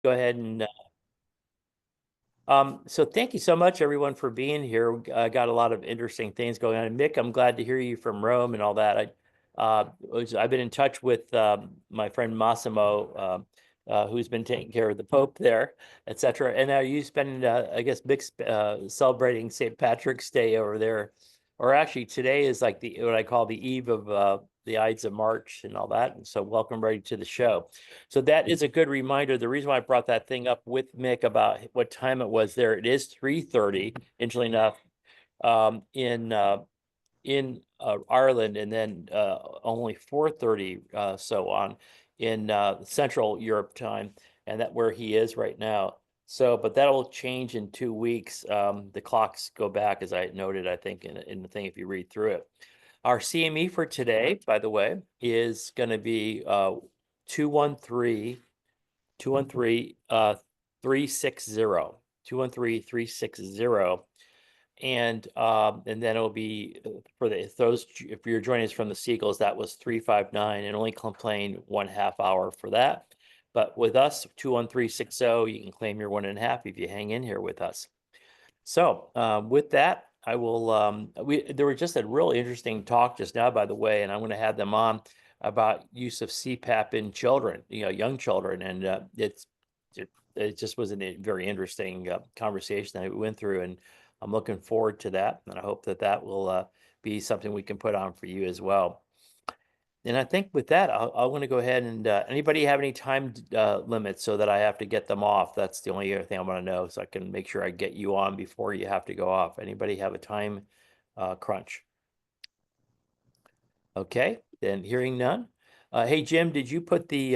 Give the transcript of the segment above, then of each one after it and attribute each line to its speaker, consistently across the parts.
Speaker 1: go ahead and so thank you so much, everyone, for being here. I got a lot of interesting things going on. And Mick, I'm glad to hear you from Rome and all that. I've been in touch with my friend Massimo, who's been taking care of the Pope there, etc. And now you spending, I guess, Mick's celebrating St. Patrick's Day over there, or actually today is like the what I call the eve of the Ides of March and all that. And so welcome ready to the show. So that is a good reminder. The reason why I brought that thing up with Mick about what time it was there, it is 3:30, interestingly enough, in Ireland, and then only 4:30 so on in Central Europe time, and that where he is right now. So, but that'll change in 2 weeks. The clocks go back, as I noted, I think, in the thing if you read through it. Our CME for today, by the way, is going to be 213 360 213-360. And then it'll be for those if you're joining us from the Seagulls, that was 359 and only claim 1/2 hour for that. But with us, 21360, you can claim your 1.5 if you hang in here with us. So with that, I will there was just a really interesting talk just now, by the way, and I'm going to have them on about use of CPAP in children, young children, and it just was a very interesting conversation that we went through, and I'm looking forward to that, and I hope that will be something we can put on for you as well. And I think with that, I want to go ahead and anybody have any time limits so that I have to get them off? That's the only other thing I want to know, so I can make sure I get you on before you have to go off. Anybody have a time crunch? Okay, then hearing none. Hey Jim, did you put the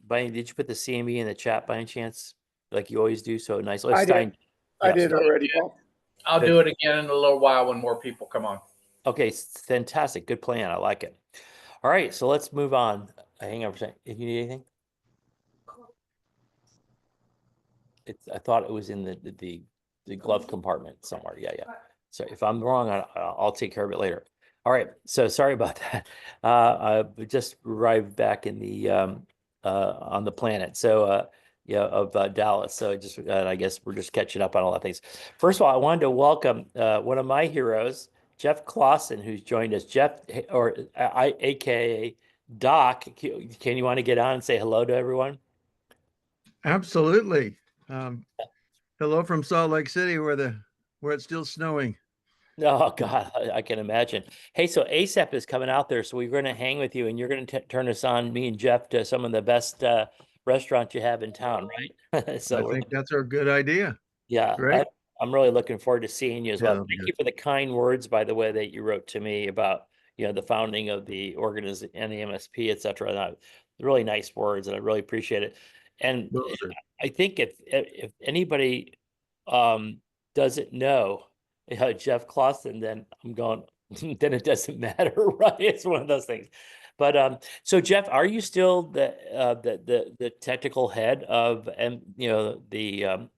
Speaker 1: did you put the CME in the chat by any chance, like you always do? So nice.
Speaker 2: I did. I did already, Paul.
Speaker 3: I'll do it again in a little while when more people come on.
Speaker 1: Okay, fantastic. Good plan. I like it. All right, so let's move on. Hang on for a second. If you need anything. I thought it was in the glove compartment somewhere. Yeah. So if I'm wrong, I'll take care of it later. All right. So sorry about that. I just arrived back in the on the planet. So of Dallas. So I guess we're just catching up on all that things. First of all, I wanted to welcome one of my heroes, Jeff Clausen, who's joined us. Jeff, or AKA Doc. Can you want to get on and say hello to everyone?
Speaker 4: Absolutely. Hello from Salt Lake City, where it's still snowing.
Speaker 1: Oh God, I can imagine. Hey, so ASAP is coming out there, so we're going to hang with you, and you're going to turn us on, me and Jeff, to some of the best restaurants you have in town, right? So
Speaker 4: I think that's a good idea.
Speaker 1: Yeah,
Speaker 4: right.
Speaker 1: I'm really looking forward to seeing you as well.
Speaker 4: Yeah,
Speaker 1: Thank you for the kind words, by the way, that you wrote to me about the founding of the organization and the MSP, etc. Really nice words, and I really appreciate it. And I think if anybody doesn't know Jeff Clausen, then I'm going. Then it doesn't matter, right? It's one of those things. But so Jeff, are you still the technical head of the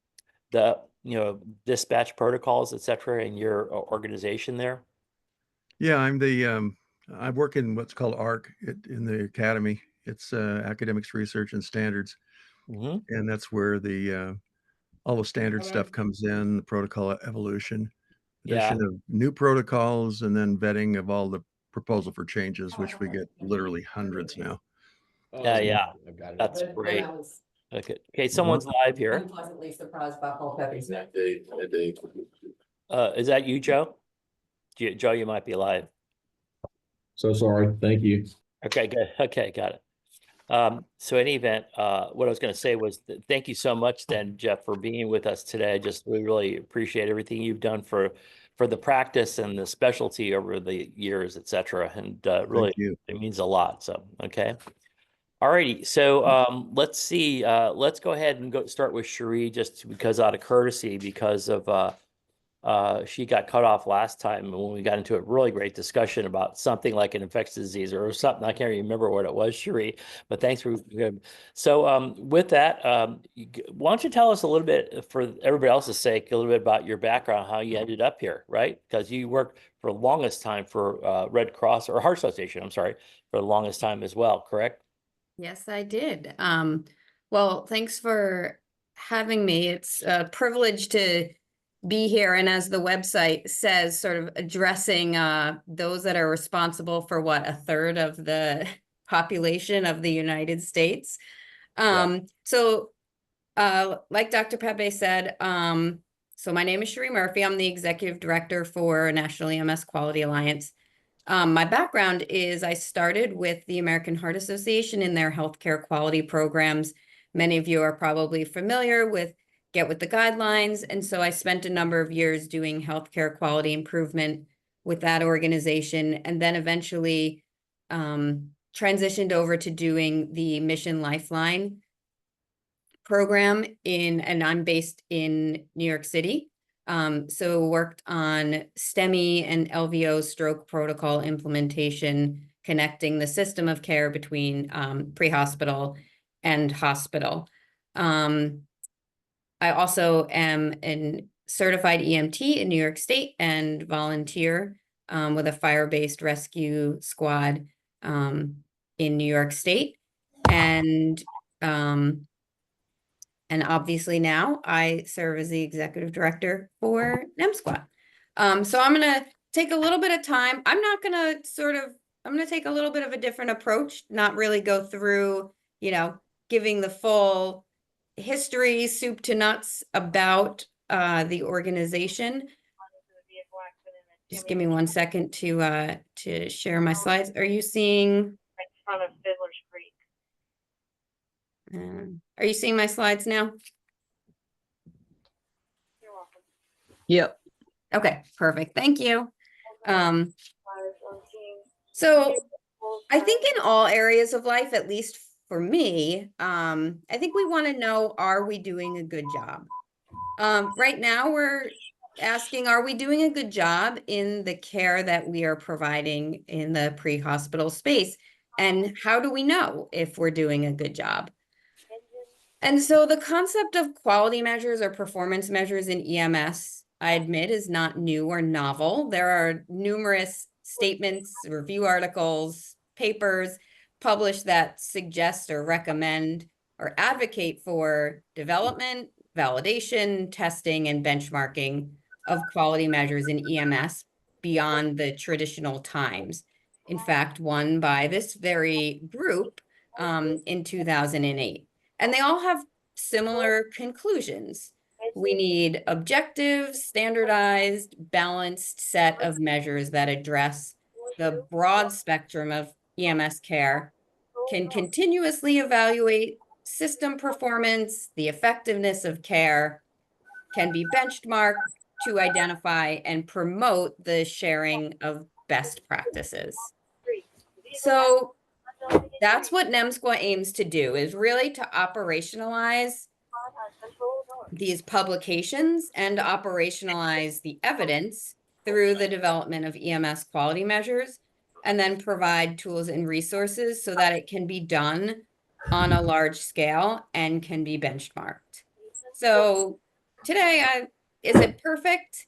Speaker 1: dispatch protocols, etc., in your organization there?
Speaker 4: Yeah, I work in what's called ARC in the academy. It's Academics Research and Standards, and that's where all the standard stuff comes in, the protocol evolution, addition of new protocols, and then vetting of all the proposal for changes, which we get literally hundreds now.
Speaker 1: Yeah, that's great. Okay, someone's live here.
Speaker 5: I'm pleasantly surprised by Paul Pepe's.
Speaker 1: Is that you, Joe? Joe, you might be live.
Speaker 6: So sorry. Thank you.
Speaker 1: Okay, good. Okay, got it. So in any event, what I was going to say was thank you so much then, Jeff, for being with us today. We really appreciate everything you've done for the practice and the specialty over the years, etc. And really, it means a lot. So, okay. All righty. So let's see. Let's go ahead and start with Cherie, just because out of courtesy, because of she got cut off last time when we got into a really great discussion about something like an infectious disease or something. I can't remember what it was, Cherie, but thanks for. So with that, why don't you tell us a little bit, for everybody else's sake, a little bit about your background, how you ended up here, right? Because you worked for the longest time for Red Cross or Heart Association, I'm sorry, for the longest time as well, correct?
Speaker 5: Yes, I did. Well, thanks for
Speaker 7: having me. It's a privilege to be here. And as the website says, sort of addressing those that are responsible for what, a third of the population of the United States. So like Dr. Pepe said, so my name is Cherie Murphy. I'm the executive director for National EMS Quality Alliance. My background is I started with the American Heart Association in their healthcare quality programs. Many of you are probably familiar with Get With the Guidelines. And so I spent a number of years doing healthcare quality improvement with that organization, and then eventually transitioned over to doing the Mission Lifeline program and I'm based in New York City. So worked on STEMI and LVO stroke protocol implementation, connecting the system of care between pre-hospital and hospital. I also am a certified EMT in New York State and volunteer with a fire-based rescue squad in New York State. And obviously now I serve as the executive director for NEMSQUA. So I'm going to take a little bit of time. I'm going to take a little bit of a different approach, not really go through, giving the full history, soup to nuts about the organization. Just give me 1 second to share my slides. Are you seeing?
Speaker 8: In front of Fiddler's Creek.
Speaker 7: Are you seeing my slides now?
Speaker 8: You're welcome.
Speaker 7: Yep. Okay, perfect. Thank you.
Speaker 8: On
Speaker 7: So I think in all areas of life, at least for me, I think we want to know, are we doing a good job? Right now we're asking, are we doing a good job in the care that we are providing in the pre-hospital space? And how do we know if we're doing a good job? And so the concept of quality measures or performance measures in EMS, I admit, is not new or novel. There are numerous statements, review articles, papers published that suggest or recommend or advocate for development, validation, testing, and benchmarking of quality measures in EMS beyond the traditional times. In fact, one by this very group in 2008. And they all have similar conclusions. We need objective, standardized, balanced set of measures that address the broad spectrum of EMS care, can continuously evaluate system performance, the effectiveness of care, can be benchmarked to identify and promote the sharing of best practices. So that's what NEMSQUA aims to do, is really to operationalize these publications and operationalize the evidence through the development of EMS quality measures, and then provide tools and resources so that it can be done on a large scale and can be benchmarked. So today, is it perfect?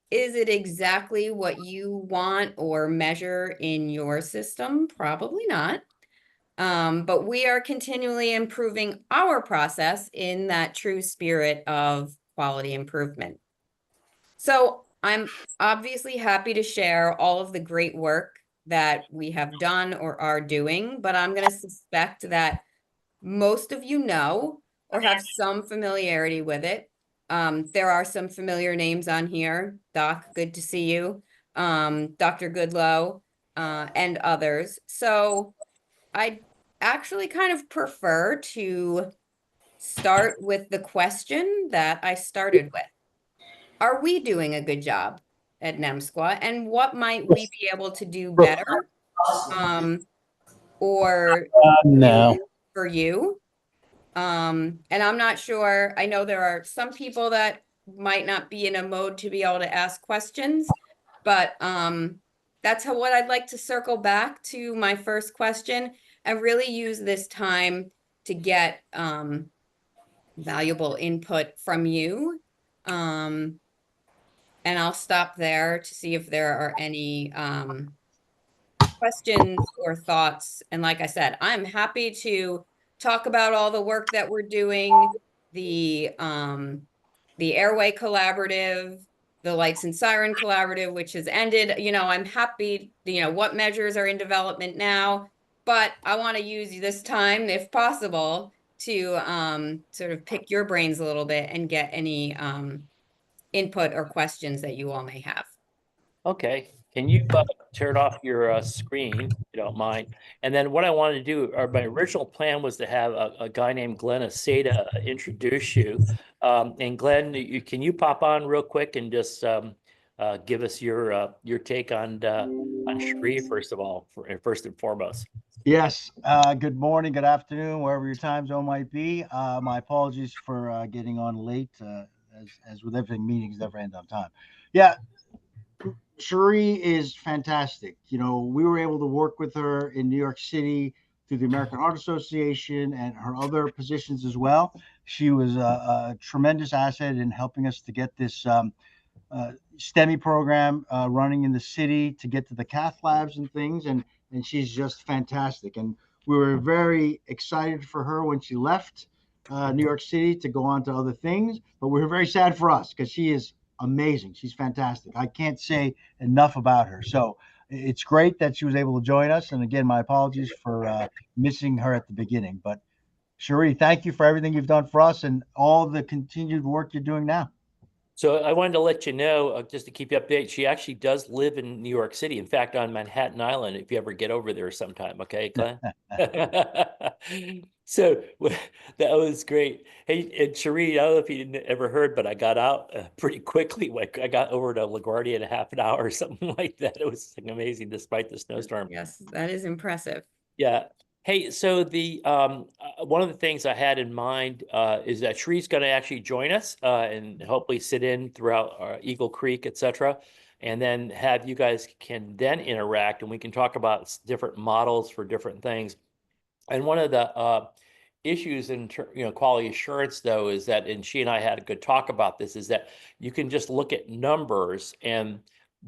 Speaker 7: Is it exactly what you want or measure in your system? Probably not. But we are continually improving our process in that true spirit of quality improvement. So I'm obviously happy to share all of the great work that we have done or are doing, but I'm going to suspect that most of you know or have some familiarity with it. There are some familiar names on here. Doc, good to see you. Dr. Goodlow, and others. So I actually kind of prefer to start with the question that I started with. Are we doing a good job at NEMSQUA? And what might we be able to do better? Or
Speaker 9: No.
Speaker 7: for you? And I'm not sure, I know there are some people that might not be in a mode to be able to ask questions, but that's what I'd like to circle back to my first question and really use this time to get valuable input from you. And I'll stop there to see if there are any questions or thoughts. And like I said, I'm happy to talk about all the work that we're doing, the Airway Collaborative, the Lights and Siren Collaborative, which has ended. You know, I'm happy, you know, what measures are in development now, but I want to use this time, if possible, to sort of pick your brains a little bit and get any input or questions that you all may have.
Speaker 1: Okay, can you turn off your screen, if you don't mind? And then what I wanted to do, or my original plan was to have a guy named Glenn Aceda introduce you. And Glenn, can you pop on real quick and just give us your take on Cherie, first of all, first and foremost.
Speaker 9: Yes, good morning, good afternoon, wherever your time zone might be. My apologies for getting on late. As with everything, meetings never end on time. Yeah, Cherie is fantastic. You know, we were able to work with her in New York City through the American Heart Association and her other positions as well. She was a tremendous asset in helping us to get this STEMI program running in the city, to get to the cath labs and things, and she's just fantastic. And we were very excited for her when she left New York City to go on to other things, but we were very sad for us because she is amazing. She's fantastic. I can't say enough about her. So it's great that she was able to join us. And again, my apologies for missing her at the beginning. But Cherie, thank you for everything you've done for us and all the continued work you're doing now.
Speaker 1: So I wanted to let you know, just to keep you updated, she actually does live in New York City. In fact, on Manhattan Island, if you ever get over there sometime, okay, Glenn? So that was great. Hey, and Cherie, I don't know if you ever heard, but I got out pretty quickly. Like I got over to LaGuardia in a half an hour or something like that. It was amazing despite the snowstorm.
Speaker 7: Yes, that is impressive.
Speaker 1: Yeah. Hey, so the one of the things I had in mind is that Cherie's going to actually join us and hopefully sit in throughout Eagle Creek, etc. And then have you guys can then interact and we can talk about different models for different things. And one of the issues in quality assurance, though, is that, and she and I had a good talk about this, is that you can just look at numbers and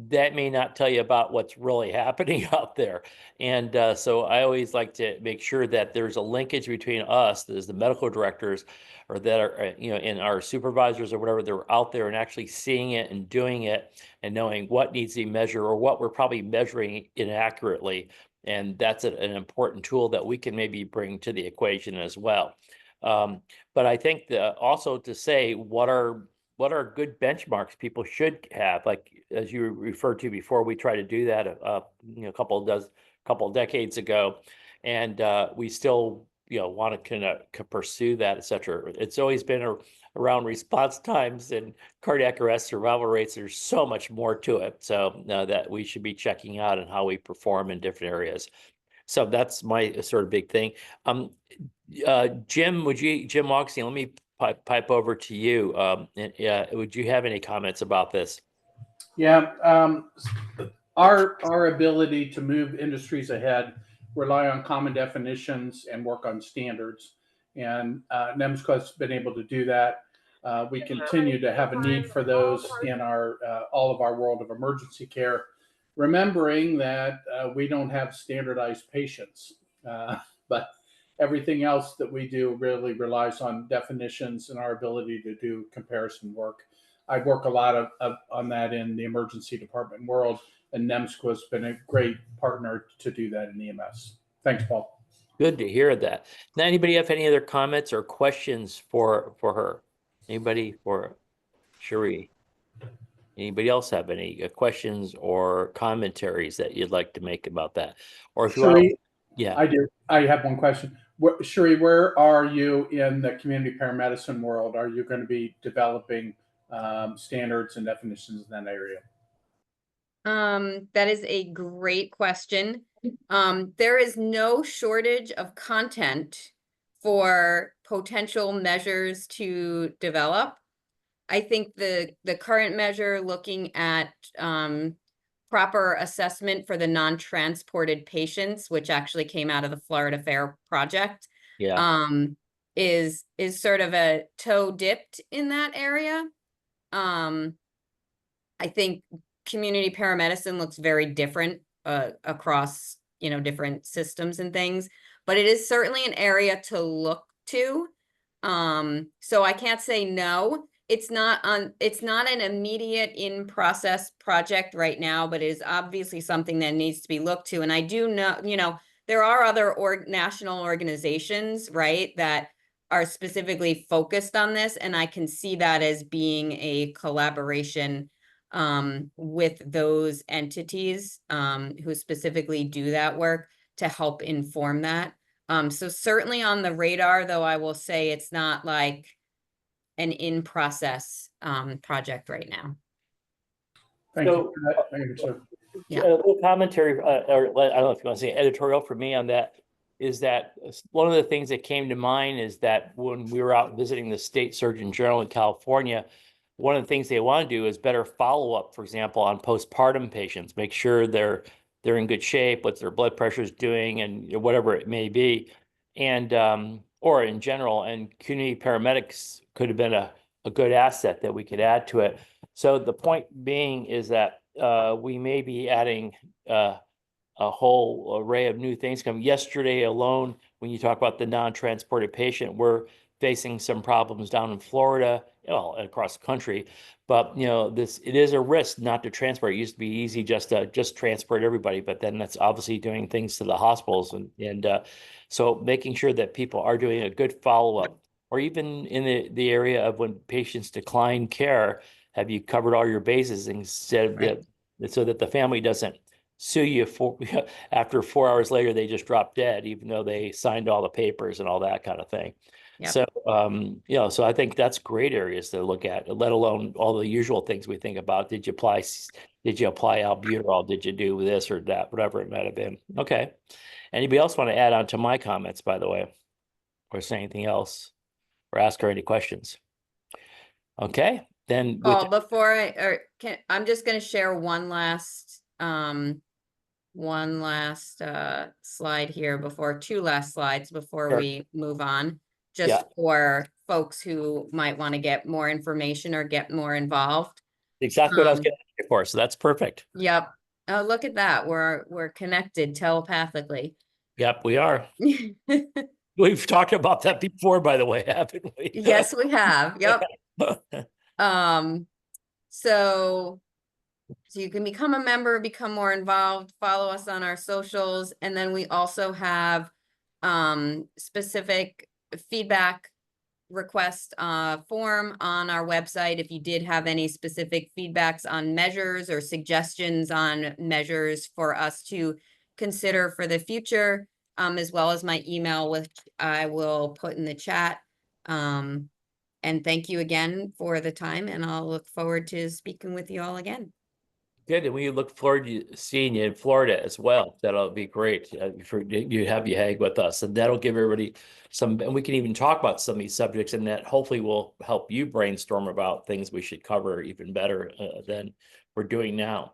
Speaker 1: that may not tell you about what's really happening out there. And so I always like to make sure that there's a linkage between us, as the medical directors, or that are, and our supervisors or whatever, they're out there and actually seeing it and doing it and knowing what needs to be measured or what we're probably measuring inaccurately. And that's an important tool that we can maybe bring to the equation as well. But I think also to say what are good benchmarks people should have, like as you referred to before, we tried to do that a couple decades ago, and we still want to kind of pursue that, etc. It's always been around response times and cardiac arrest survival rates. There's so much more to it, so that we should be checking out and how we perform in different areas. So that's my sort of big thing. Jim Augustine, let me pipe over to you. Would you have any comments about this?
Speaker 3: Yeah, our ability to move industries ahead rely on common definitions and work on standards. And NEMSCO's been able to do that. We continue to have a need for those in our all of our world of emergency care, remembering that we don't have standardized patients, but everything else that we do really relies on definitions and our ability to do comparison work. I work a lot on that in the emergency department world, and NEMSCO has been a great partner to do that in EMS. Thanks, Paul.
Speaker 1: Good to hear that. Now, anybody have any other comments or questions for her? Anybody for Cherie? Anybody else have any questions or commentaries that you'd like to make about that? Or if
Speaker 3: Cherie,
Speaker 1: yeah,
Speaker 3: I do. I have one question. Cherie, where are you in the community paramedicine world? Are you going to be developing standards and definitions in that area?
Speaker 7: That is a great question. There is no shortage of content for potential measures to develop. I think the current measure looking at proper assessment for the non-transported patients, which actually came out of the Florida Fair project, is sort of a toe dipped in that area. I think community paramedicine looks very different across different systems and things, but it is certainly an area to look to. So I can't say no. It's not an immediate in process project right now, but it is obviously something that needs to be looked to. And I do know, there are other national organizations, right, that are specifically focused on this. And I can see that as being a collaboration with those entities who specifically do that work to help inform that. So certainly on the radar, though, I will say it's not like an in-process project right now.
Speaker 3: Thank you
Speaker 1: So-
Speaker 3: for that answer.
Speaker 7: Yeah.
Speaker 1: A little commentary, or I don't know if you want to say editorial for me on that, is that one of the things that came to mind is that when we were out visiting the State Surgeon General in California, one of the things they want to do is better follow-up, for example, on postpartum patients, make sure they're in good shape, what their blood pressure is doing, and whatever it may be. And or in general, and community paramedics could have been a good asset that we could add to it. So the point being is that we may be adding a whole array of new things coming. Yesterday alone, when you talk about the non-transported patient, we're facing some problems down in Florida, well, across the country. But it is a risk not to transport. It used to be easy just to transport everybody, but then that's obviously doing things to the hospitals, and so making sure that people are doing a good follow-up, or even in the area of when patients decline care, have you covered all your bases instead of so that the family doesn't sue you for after 4 hours later they just drop dead, even though they signed all the papers and all that kind of thing.
Speaker 7: Yep.
Speaker 1: So so I think that's great areas to look at, let alone all the usual things we think about. Did you apply albuterol? Did you do this or that, whatever it might have been? Okay. Anybody else want to add on to my comments, by the way, or say anything else, or ask her any questions? Okay, then
Speaker 7: Paul, I'm just going to share one last slide here two last slides before
Speaker 1: Sure.
Speaker 7: we move on, just
Speaker 1: Yeah.
Speaker 7: for folks who might want to get more information or get more involved.
Speaker 1: Exactly what I was getting at for, so that's perfect.
Speaker 7: Yep. Oh, look at that. We're connected telepathically.
Speaker 1: Yep, we are. We've talked about that before, by the way, haven't we?
Speaker 7: Yes, we have. Yep. So you can become a member, become more involved, follow us on our socials. And then we also have specific feedback request form on our website. If you did have any specific feedbacks on measures or suggestions on measures for us to consider for the future, as well as my email, which I will put in the chat. And thank you again for the time, and I'll look forward to speaking with you all again.
Speaker 1: Good, and we look forward to seeing you in Florida as well. That'll be great for you hang with us, and that'll give everybody some. And we can even talk about some of these subjects, and that hopefully will help you brainstorm about things we should cover even better than we're doing now.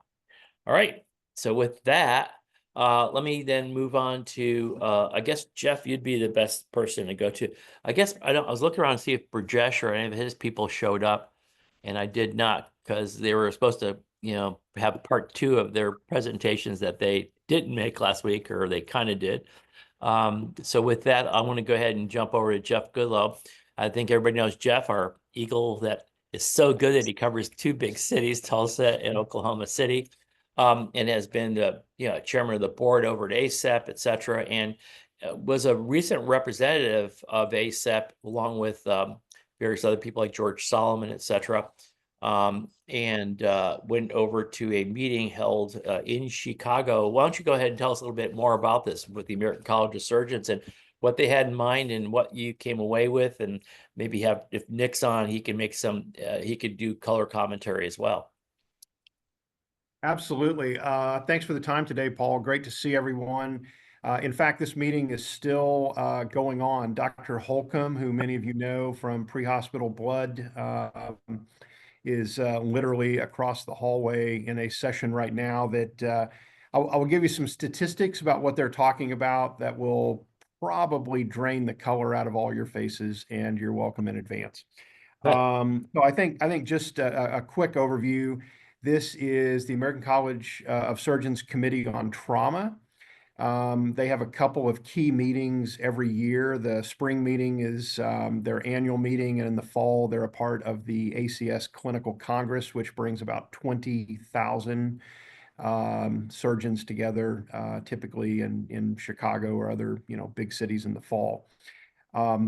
Speaker 1: All right. So with that, let me then move on to. I guess Jeff, you'd be the best person to go to. I guess I was looking around to see if Burjesh or any of his people showed up, and I did not, because they were supposed to have part 2 of their presentations that they didn't make last week, or they kind of did. So with that, I want to go ahead and jump over to Jeff Goodlow. I think everybody knows Jeff, our Eagle that is so good that he covers 2 big cities, Tulsa and Oklahoma City, and has been the chairman of the board over at ACEP, et cetera, and was a recent representative of ACEP along with various other people like George Solomon, et cetera. And went over to a meeting held in Chicago. Why don't you go ahead and tell us a little bit more about this with the American College of Surgeons and what they had in mind and what you came away with, and maybe if Nick's on, he can make he could do color commentary as well.
Speaker 10: Absolutely. Thanks for the time today, Paul. Great to see everyone. In fact, this meeting is still going on. Dr. Holcomb, who many of you know from Pre-Hospital Blood, is literally across the hallway in a session right now that I will give you some statistics about what they're talking about that will probably drain the color out of all your faces, and you're welcome in advance. So I think just a quick overview. This is the American College of Surgeons Committee on Trauma. They have a couple of key meetings every year. The spring meeting is their annual meeting, and in the fall, they're a part of the ACS Clinical Congress, which brings about 20,000 surgeons together, typically in Chicago or other, big cities in the fall.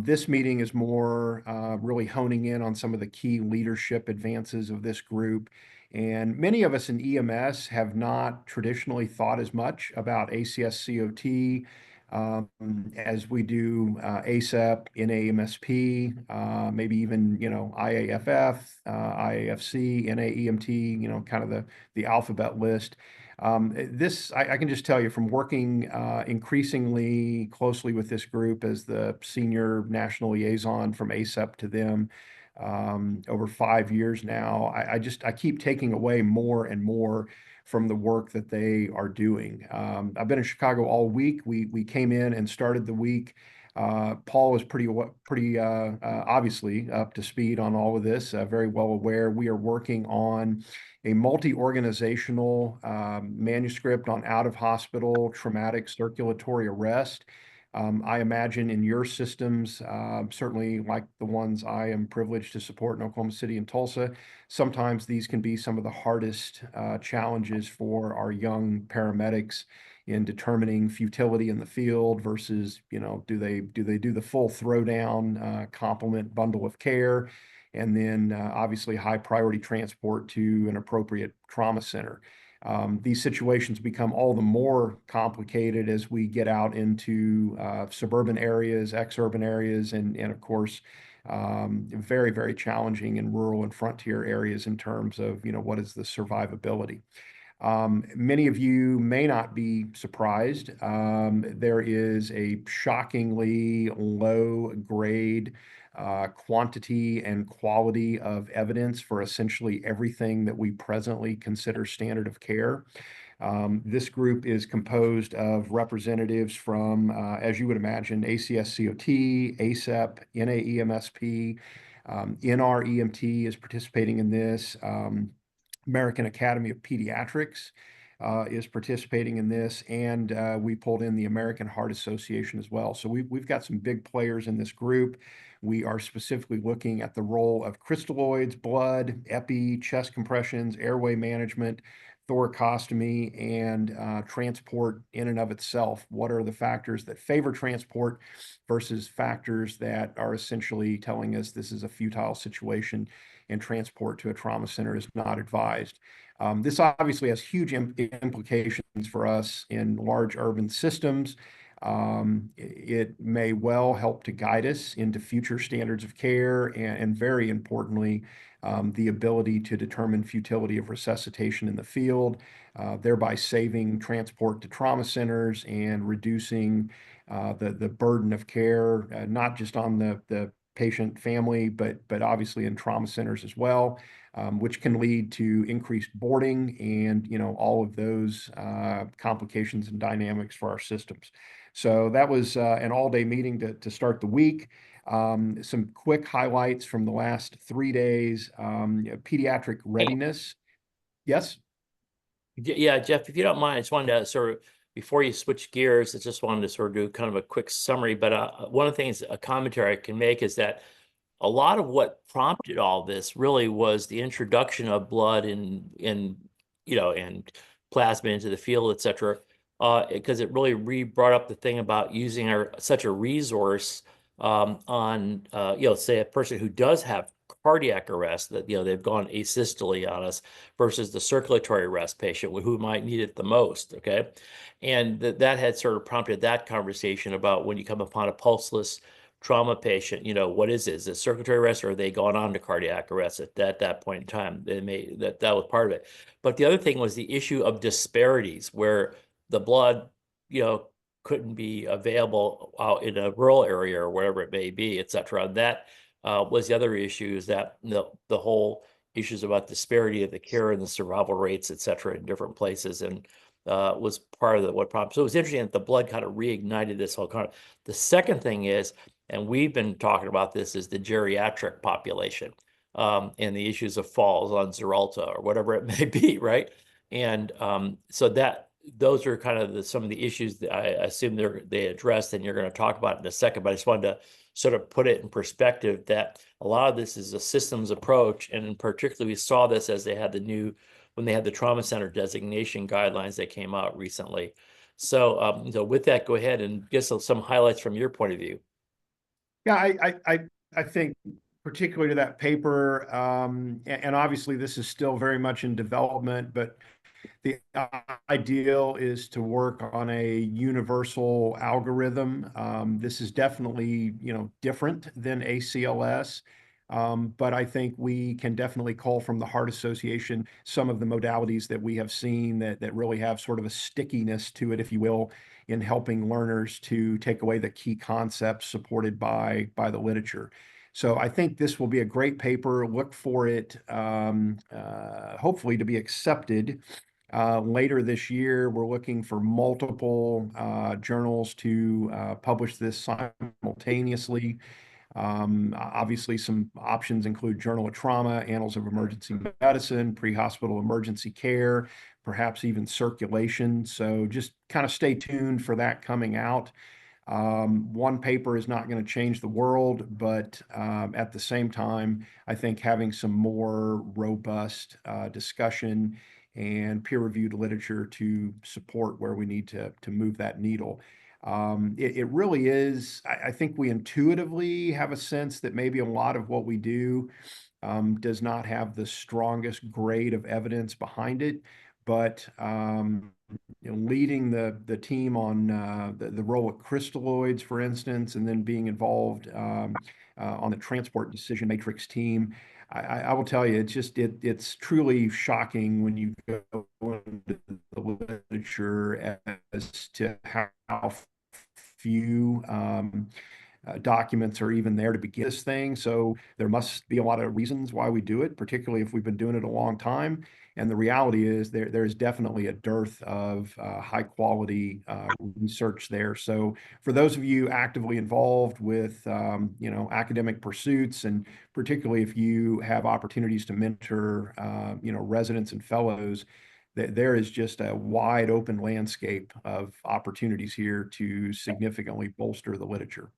Speaker 10: This meeting is more really honing in on some of the key leadership advances of this group. And many of us in EMS have not traditionally thought as much about ACS COT as we do ACEP, NAEMSP, maybe even, IAFF, IAFC, NAEMT, kind of the alphabet list. I can just tell you from working increasingly closely with this group as the senior national liaison from ACEP to them over 5 years now, I keep taking away more and more from the work that they are doing. I've been in Chicago all week. We came in and started the week. Paul was pretty obviously up to speed on all of this, very well aware. We are working on a multi-organizational manuscript on out-of-hospital traumatic circulatory arrest. I imagine in your systems, certainly like the ones I am privileged to support in Oklahoma City and Tulsa, sometimes these can be some of the hardest challenges for our young paramedics in determining futility in the field versus, do they do the full throwdown complement bundle of care, and then obviously high priority transport to an appropriate trauma center. These situations become all the more complicated as we get out into suburban areas, exurban areas, and of course, very, very challenging in rural and frontier areas in terms of, what is the survivability. Many of you may not be surprised. There is a shockingly low grade quantity and quality of evidence for essentially everything that we presently consider standard of care. This group is composed of representatives from, as you would imagine, ACS-COT, ACEP, NAEMSP, NREMT is participating in this. American Academy of Pediatrics is participating in this, and we pulled in the American Heart Association as well. So we've got some big players in this group. We are specifically looking at the role of crystalloids, blood, epi, chest compressions, airway management, thoracostomy, and transport in and of itself. What are the factors that favor transport versus factors that are essentially telling us this is a futile situation and transport to a trauma center is not advised? This obviously has huge implications for us in large urban systems. It may well help to guide us into future standards of care and very importantly, the ability to determine futility of resuscitation in the field, thereby saving transport to trauma centers and reducing the burden of care, not just on the patient family, but obviously in trauma centers as well, which can lead to increased boarding and all of those complications and dynamics for our systems. So that was an all-day meeting to start the week. Some quick highlights from the last 3 days. Pediatric readiness. Yes?
Speaker 1: Yeah, Jeff, if you don't mind, I just wanted to sort of, before you switch gears, I just wanted to sort of do kind of a quick summary. But one of the things, a commentary I can make is that a lot of what prompted all this really was the introduction of blood and plasma into the field, et cetera, because it really brought up the thing about using such a resource on, say a person who does have cardiac arrest, that they've gone asystole on us, versus the circulatory arrest patient who might need it the most. Okay, and that had sort of prompted that conversation about when you come upon a pulseless trauma patient, what is it? Is it circulatory arrest, or are they gone on to cardiac arrest at that point in time? That was part of it. But the other thing was the issue of disparities, where the blood, couldn't be available out in a rural area or wherever it may be, et cetera. And that was the other issue, is that the whole issues about disparity of the care and the survival rates, et cetera, in different places, and was part of what problem. So it was interesting that the blood kind of reignited this whole kind of. The second thing is, and we've been talking about this, is the geriatric population and the issues of falls on Xarelto or whatever it may be, right? And so that those are kind of some of the issues that I assume they addressed, and you're going to talk about in a second. But I just wanted to sort of put it in perspective that a lot of this is a systems approach, and in particular, we saw this as when they had the trauma center designation guidelines that came out recently. So, so with that, go ahead and give us some highlights from your point of view.
Speaker 10: Yeah, I think particularly to that paper, and obviously this is still very much in development, but the ideal is to work on a universal algorithm. This is definitely, different than ACLS. But I think we can definitely call from the Heart Association some of the modalities that we have seen that really have sort of a stickiness to it, if you will, in helping learners to take away the key concepts supported by the literature. So I think this will be a great paper. Look for it, hopefully to be accepted later this year. We're looking for multiple journals to publish this simultaneously. Obviously, some options include Journal of Trauma, Annals of Emergency Medicine, Pre-Hospital Emergency Care, perhaps even Circulation. So just kind of stay tuned for that coming out. One paper is not going to change the world, but at the same time, I think having some more robust discussion and peer-reviewed literature to support where we need to move that needle. It really is, I think we intuitively have a sense that maybe a lot of what we do does not have the strongest grade of evidence behind it, but leading the team on the role of crystalloids, for instance, and then being involved on the transport decision matrix team, I will tell you, it's truly shocking when you go into the literature as to how few documents are even there to begin this thing. So there must be a lot of reasons why we do it, particularly if we've been doing it a long time. And the reality is there is definitely a dearth of high quality research there. So for those of you actively involved with academic pursuits, and particularly if you have opportunities to mentor residents and fellows, there is just a wide open landscape of opportunities here to significantly bolster the literature.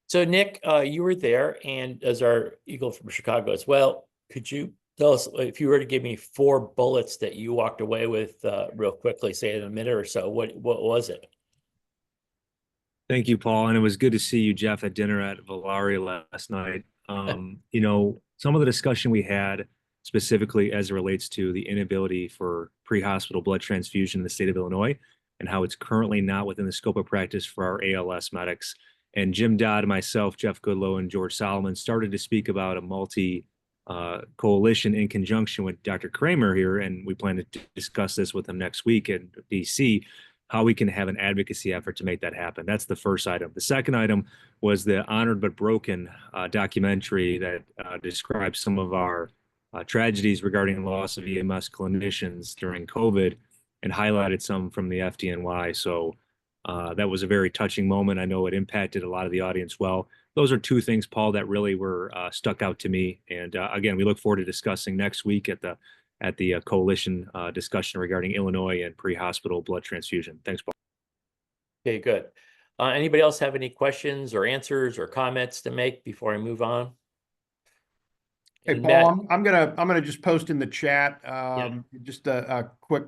Speaker 1: So Nick, you were there, and as our Eagle from Chicago as well, could you tell us, if you were to give me 4 bullets that you walked away with real quickly, say in a minute or so, what was it?
Speaker 11: Thank you, Paul. And it was good to see you, Jeff, at dinner at Valari last night. Some of the discussion we had specifically as it relates to the inability for pre-hospital blood transfusion in the state of Illinois and how it's currently not within the scope of practice for our ALS medics. And Jim Dodd, myself, Jeff Goodlow, and George Solomon started to speak about a coalition in conjunction with Dr. Kramer here, and we plan to discuss this with him next week in DC, how we can have an advocacy effort to make that happen. That's the first item. The second item was the Honored But Broken documentary that describes some of our tragedies regarding loss of EMS clinicians during COVID and highlighted some from the FDNY. So that was a very touching moment. I know it impacted a lot of the audience well. Those are 2 things, Paul, that really were stuck out to me. And again, we look forward to discussing next week at the coalition discussion regarding Illinois and pre-hospital blood transfusion. Thanks, Paul.
Speaker 1: Okay, good. Anybody else have any questions or answers or comments to make before I move on?
Speaker 10: Hey,
Speaker 1: And
Speaker 10: Paul,
Speaker 1: Matt,
Speaker 10: I'm gonna just post in the chat just a quick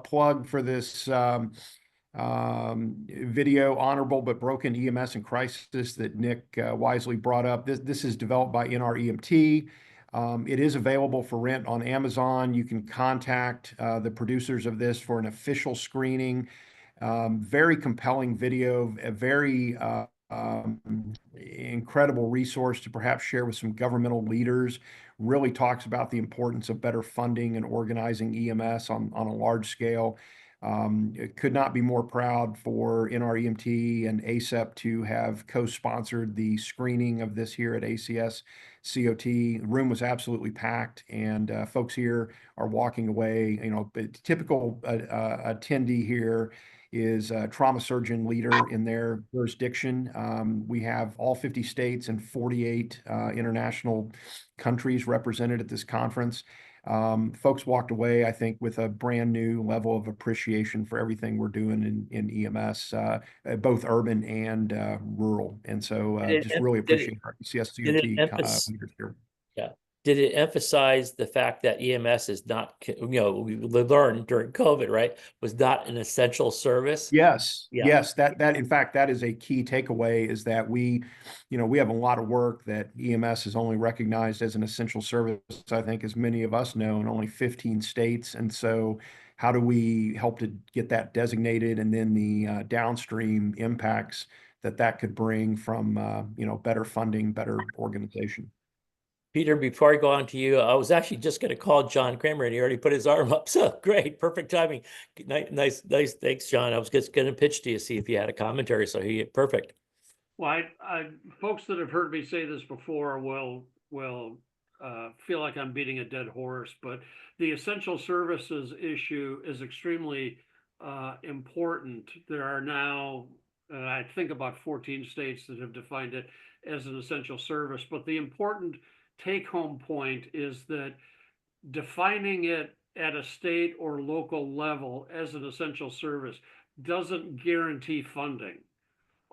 Speaker 10: plug for this video, Honorable But Broken EMS in Crisis, that Nick wisely brought up. This is developed by NREMT. It is available for rent on Amazon. You can contact the producers of this for an official screening. Very compelling video, a very incredible resource to perhaps share with some governmental leaders. Really talks about the importance of better funding and organizing EMS on a large scale. It could not be more proud for NREMT and ACEP to have co-sponsored the screening of this here at ACS COT. The room was absolutely packed, and folks here are walking away. A typical attendee here is a trauma surgeon leader in their jurisdiction. We have all 50 states and 48 international countries represented at this conference. folks walked away, I think, with a brand new level of appreciation for everything we're doing in EMS, both urban and rural. And so just really appreciate our CSCOT leaders here.
Speaker 1: Yeah. Did it emphasize the fact that EMS is not, we learned during COVID, right, was not an essential service?
Speaker 10: Yes,
Speaker 1: Yeah.
Speaker 10: yes, that in fact, that is a key takeaway, is that we have a lot of work that EMS is only recognized as an essential service, I think, as many of us know, in only 15 states. And so how do we help to get that designated, and then the downstream impacts that could bring from, better funding, better organization.
Speaker 1: Peter, before I go on to you, I was actually just going to call John Kramer, and he already put his arm up. So great, perfect timing. Nice. Thanks, John. I was just going to pitch to you, see if you had a commentary. So perfect.
Speaker 12: Well, folks that have heard me say this before will feel like I'm beating a dead horse, but the essential services issue is extremely important. There are now, I think, about 14 states that have defined it as an essential service, but the important take-home point is that defining it at a state or local level as an essential service doesn't guarantee funding.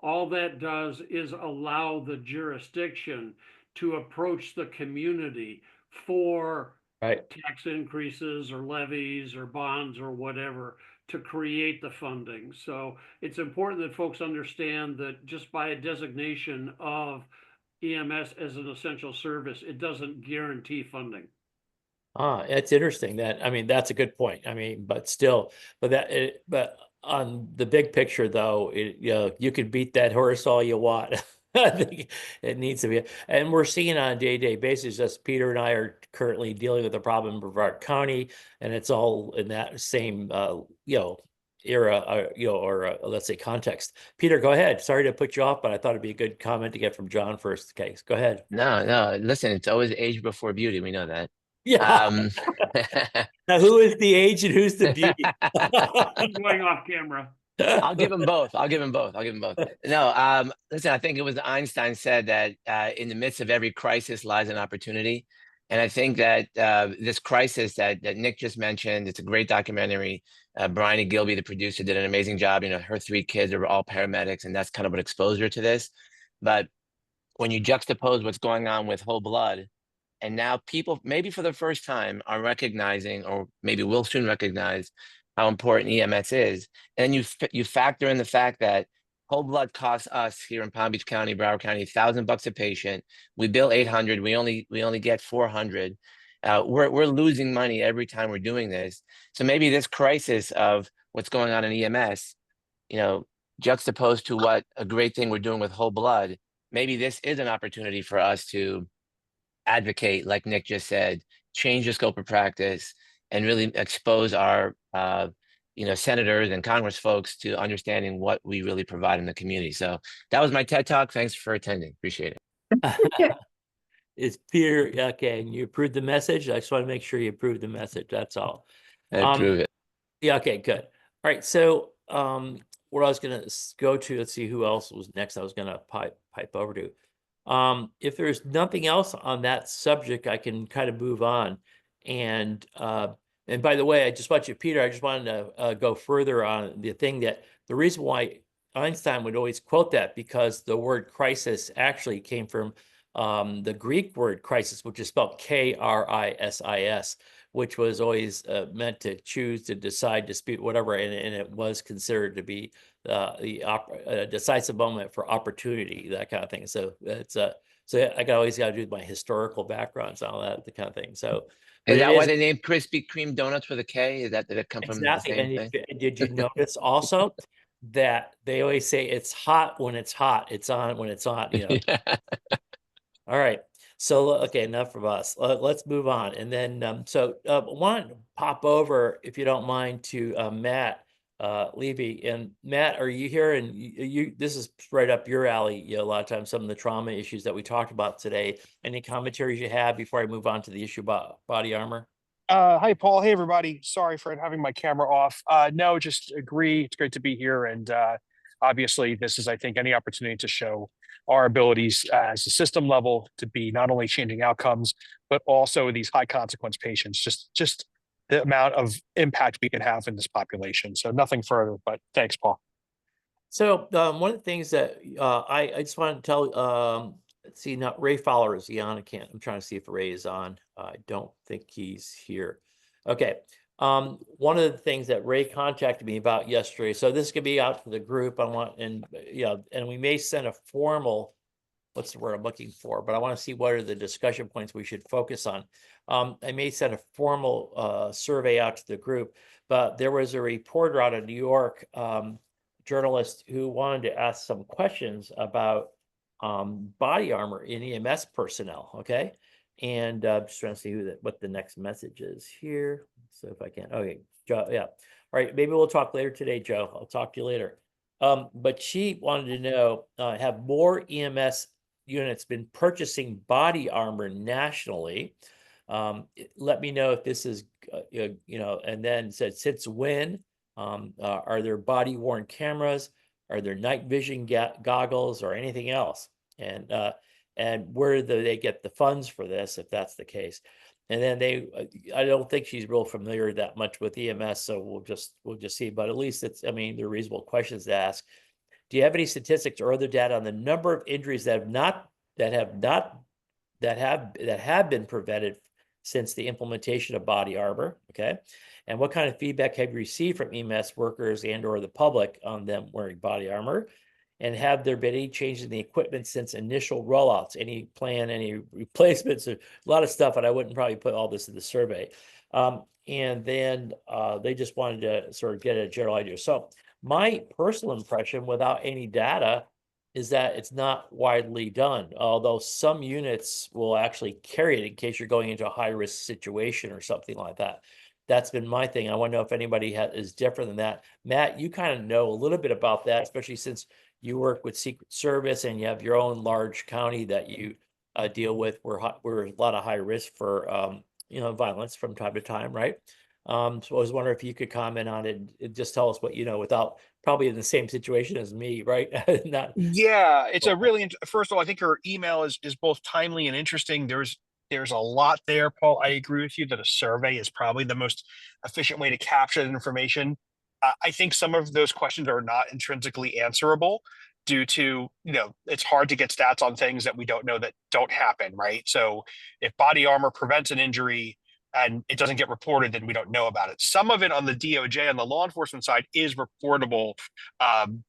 Speaker 12: All that does is allow the jurisdiction to approach the community for tax increases or levies or bonds or whatever to create the funding. So it's important that folks understand that just by a designation of EMS as an essential service, it doesn't guarantee funding.
Speaker 1: It's interesting that's a good point. But on the big picture, though, you can beat that horse all you want. I think it needs to be, and we're seeing on a day-to-day basis, as Peter and I are currently dealing with the problem in Brevard County, and it's all in that same, era, or let's say context. Peter, go ahead. Sorry to put you off, but I thought it'd be a good comment to get from John first. Okay, go ahead.
Speaker 13: No, listen, it's always age before beauty. We know that.
Speaker 1: Yeah. Now, who is the age and who's the beauty?
Speaker 12: I'm going off camera.
Speaker 13: I'll give them both. No, listen, I think it was Einstein said that in the midst of every crisis lies an opportunity. And I think that this crisis that Nick just mentioned, it's a great documentary. Bryony Gilby, the producer, did an amazing job. Her 3 kids are all paramedics, and that's kind of what exposed her to this. But when you juxtapose what's going on with Whole Blood, and now people, maybe for the first time, are recognizing, or maybe will soon recognize, how important EMS is. And you factor in the fact that Whole Blood costs us here in Palm Beach County, Broward County, $1,000 a patient. We bill $800. We only get $400. We're losing money every time we're doing this. So maybe this crisis of what's going on in EMS, juxtaposed to what a great thing we're doing with Whole Blood, maybe this is an opportunity for us to advocate, like Nick just said, change the scope of practice, and really expose our senators and Congress folks to understanding what we really provide in the community. So that was my TED Talk. Thanks for attending. Appreciate it.
Speaker 1: It's Peter. Okay, and you approved the message. I just want to make sure you approved the message. That's all.
Speaker 13: I approve it.
Speaker 1: Yeah. Okay. Good. All right. So, what I was going to go to, let's see who else was next. I was going to pipe over to. If there's nothing else on that subject, I can kind of move on. And by the way, I just want you, Peter, I just wanted to go further on the thing that the reason why Einstein would always quote that, because the word crisis actually came from the Greek word crisis, which is spelled Krisis, which was always meant to choose, to decide, dispute, whatever, and it was considered to be the decisive moment for opportunity, that kind of thing. So it's so I always got to do my historical backgrounds and all that, the kind of thing. So
Speaker 13: is that why they named Krispy Kreme donuts with a K? Did it come from the same thing?
Speaker 1: Did you notice also that they always say it's hot when it's hot, it's on when it's on?
Speaker 13: Yeah.
Speaker 1: All right. So, okay, enough of us. Let's move on. And then, I want to pop over, if you don't mind, to Matt Levy. And Matt, are you here? And you this is right up your alley. A lot of times, some of the trauma issues that we talked about today. Any commentaries you have before I move on to the issue about body armor?
Speaker 14: Hi, Paul. Hey, everybody. Sorry for having my camera off. No, just agree. It's great to be here. And obviously, this is, I think, any opportunity to show our abilities as a system level to be not only changing outcomes, but also these high consequence patients, just the amount of impact we can have in this population. So nothing further, but thanks, Paul.
Speaker 1: So one of the things that I just want to tell, let's see, not Ray Fowler is he on? I'm trying to see if Ray is on. I don't think he's here. Okay. One of the things that Ray contacted me about yesterday, so this could be out to the group. And we may send a formal, what's the word I'm looking for, but I want to see what are the discussion points we should focus on. I may send a formal survey out to the group, but there was a reporter out of New York, journalist, who wanted to ask some questions about body armor in EMS personnel. Okay. And just trying to see what the next message is here. So if I can, okay, Joe, yeah. All right, maybe we'll talk later today, Joe. I'll talk to you later. But she wanted to know, have more EMS units been purchasing body armor nationally? Let me know if this is, and then said, since when? Are there body worn cameras? Are there night vision goggles or anything else? And where do they get the funds for this, if that's the case? And then I don't think she's real familiar that much with EMS, so we'll just see. But at least they're reasonable questions to ask. Do you have any statistics or other data on the number of injuries that have been prevented since the implementation of body armor? Okay. And what kind of feedback have you received from EMS workers and/or the public on them wearing body armor? And have there been any changes in the equipment since initial rollouts? Any replacements? A lot of stuff, and I wouldn't probably put all this in the survey. And then they just wanted to sort of get a general idea. So my personal impression, without any data, is that it's not widely done, although some units will actually carry it in case you're going into a high-risk situation or something like that. That's been my thing. I want to know if anybody is different than that. Matt, you kind of know a little bit about that, especially since you work with Secret Service and you have your own large county that you deal with. We're a lot of high risk for violence from time to time, right? So I was wondering if you could comment on it and just tell us what you know, without probably in the same situation as me, right?
Speaker 14: Yeah, it's a really, first of all, I think her email is both timely and interesting. There's a lot there, Paul. I agree with you that a survey is probably the most efficient way to capture that information. I think some of those questions are not intrinsically answerable due to, it's hard to get stats on things that we don't know that don't happen, right? So if body armor prevents an injury and it doesn't get reported, then we don't know about it. Some of it on the DOJ, on the law enforcement side, is reportable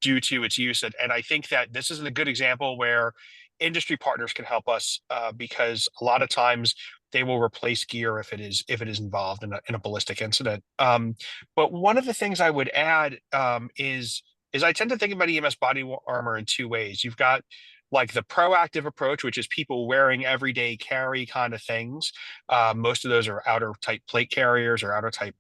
Speaker 14: due to its use. And I think that this is a good example where industry partners can help us because a lot of times they will replace gear if it is involved in a ballistic incident. But one of the things I would add is I tend to think about EMS body armor in two ways. You've got like the proactive approach, which is people wearing everyday carry kind of things. Most of those are outer type plate carriers or outer type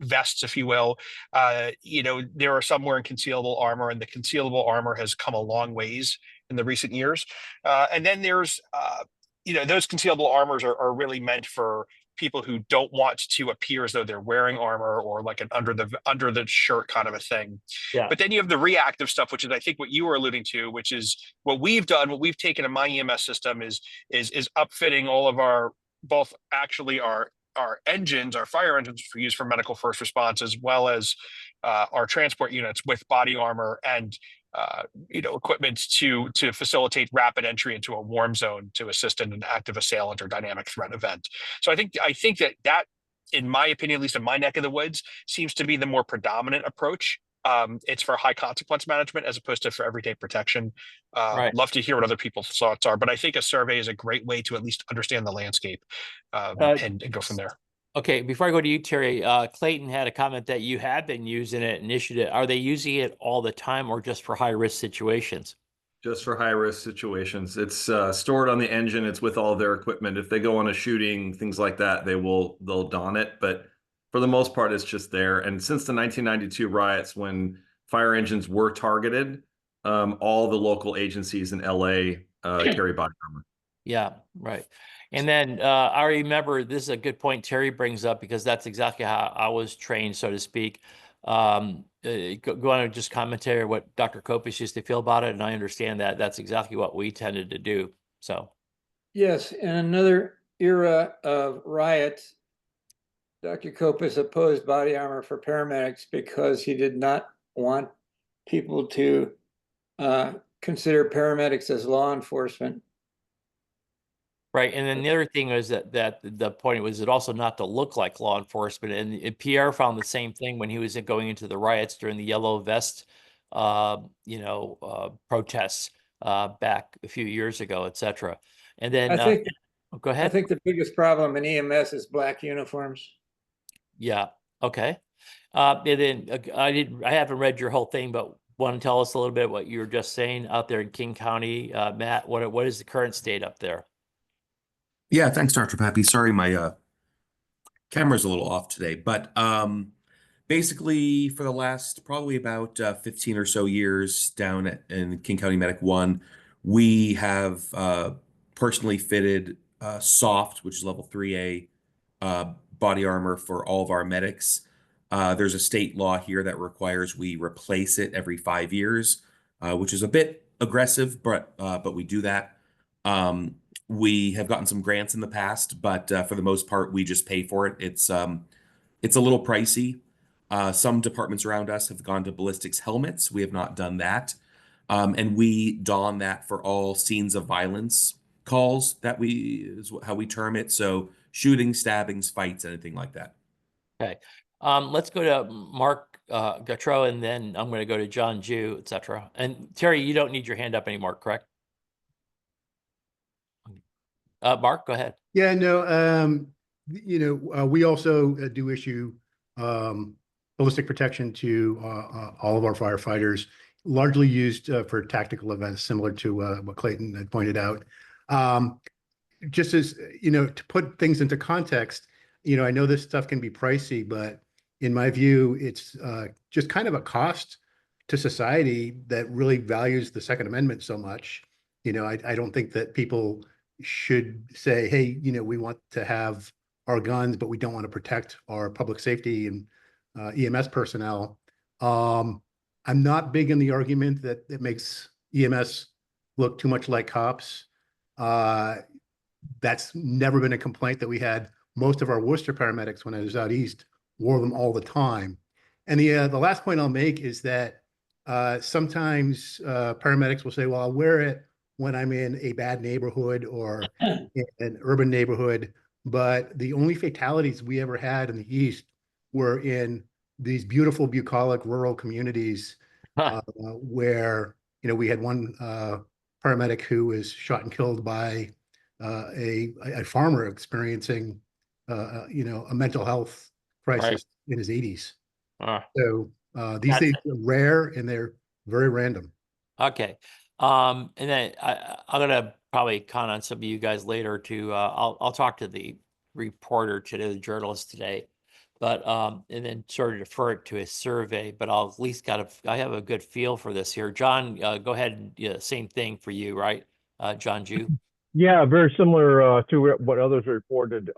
Speaker 14: vests, if you will. There are some wearing concealable armor, and the concealable armor has come a long ways in the recent years. And then there's, those concealable armors are really meant for people who don't want to appear as though they're wearing armor or like an under the shirt kind of a thing.
Speaker 1: Yeah. But
Speaker 14: then you have the reactive stuff, which is I think what you were alluding to, which is what we've done. What we've taken in my EMS system is upfitting all of our engines, our fire engines for use for medical first response, as well as our transport units with body armor and equipment to facilitate rapid entry into a warm zone to assist in an active assailant or dynamic threat event. So I think that, in my opinion, at least in my neck of the woods, seems to be the more predominant approach. It's for high consequence management as opposed to for everyday protection.
Speaker 1: Right.
Speaker 14: Love to hear what other people's thoughts are, but I think a survey is a great way to at least understand the landscape and go from there.
Speaker 1: Okay, before I go to you, Terry, Clayton had a comment that you have been using it and issued it. Are they using it all the time or just for high risk situations?
Speaker 15: Just for high risk situations. It's stored on the engine. It's with all their equipment. If they go on a shooting, things like that, they'll don it. But for the most part, it's just there. And since the 1992 riots, when fire engines were targeted, all the local agencies in LA carry body armor.
Speaker 1: Yeah, right. And then I remember, this is a good point Terry brings up, because that's exactly how I was trained, so to speak. go on and just commentary what Dr. Kopis used to feel about it, and I understand that that's exactly what we tended to do. So,
Speaker 2: Yes, in another era of riots, Dr. Kopis opposed body armor for paramedics because he did not want people to consider paramedics as law enforcement.
Speaker 1: right. And then the other thing was that the point was it also not to look like law enforcement. And Pierre found the same thing when he was going into the riots during the yellow vest, protests back a few years ago, etc. And then go ahead.
Speaker 2: I think the biggest problem in EMS is black uniforms.
Speaker 1: Yeah. Okay. And then I haven't read your whole thing, but want to tell us a little bit what you were just saying out there in King County, Matt? What is the current state up there?
Speaker 16: Yeah, thanks, Dr. Pappy. Sorry, my camera's a little off today, but basically for the last probably about 15 or so years down in King County Medic 1, we have personally fitted soft, which is level 3A body armor for all of our medics. There's a state law here that requires we replace it every 5 years, which is a bit aggressive, but we do that. We have gotten some grants in the past, but for the most part, we just pay for it. It's a little pricey. Some departments around us have gone to ballistics helmets. We have not done that. And we don that for all scenes of violence calls is how we term it. So shooting, stabbings, fights, anything like that.
Speaker 1: Okay. Let's go to Mark Gautreaux, and then I'm going to go to John Jew, etc. And Terry, you don't need your hand up anymore, correct? Mark, go ahead.
Speaker 17: Yeah, no, we also do issue ballistic protection to all of our firefighters, largely used for tactical events, similar to what Clayton had pointed out. Just as, to put things into context, I know this stuff can be pricey, but in my view, it's just kind of a cost to society that really values the Second Amendment so much. I don't think that people should say, hey, we want to have our guns, but we don't want to protect our public safety and EMS personnel. I'm not big in the argument that it makes EMS look too much like cops. That's never been a complaint that we had. Most of our Worcester paramedics, when I was out east, wore them all the time. And the last point I'll make is that sometimes paramedics will say, well, I'll wear it when I'm in a bad neighborhood or in an urban neighborhood. But the only fatalities we ever had in the East were in these beautiful, bucolic rural communities where, we had one paramedic who was shot and killed by a farmer experiencing, a mental health crisis in his 80s. So these things are rare and they're very random.
Speaker 1: Okay. And then I'm gonna probably count on some of you guys later to I'll talk to the reporter today, the journalist today, but and then sort of defer it to a survey. But I'll at least I have a good feel for this here. John, go ahead. And, same thing for you, right, John Jew?
Speaker 18: Yeah, very similar to what others reported.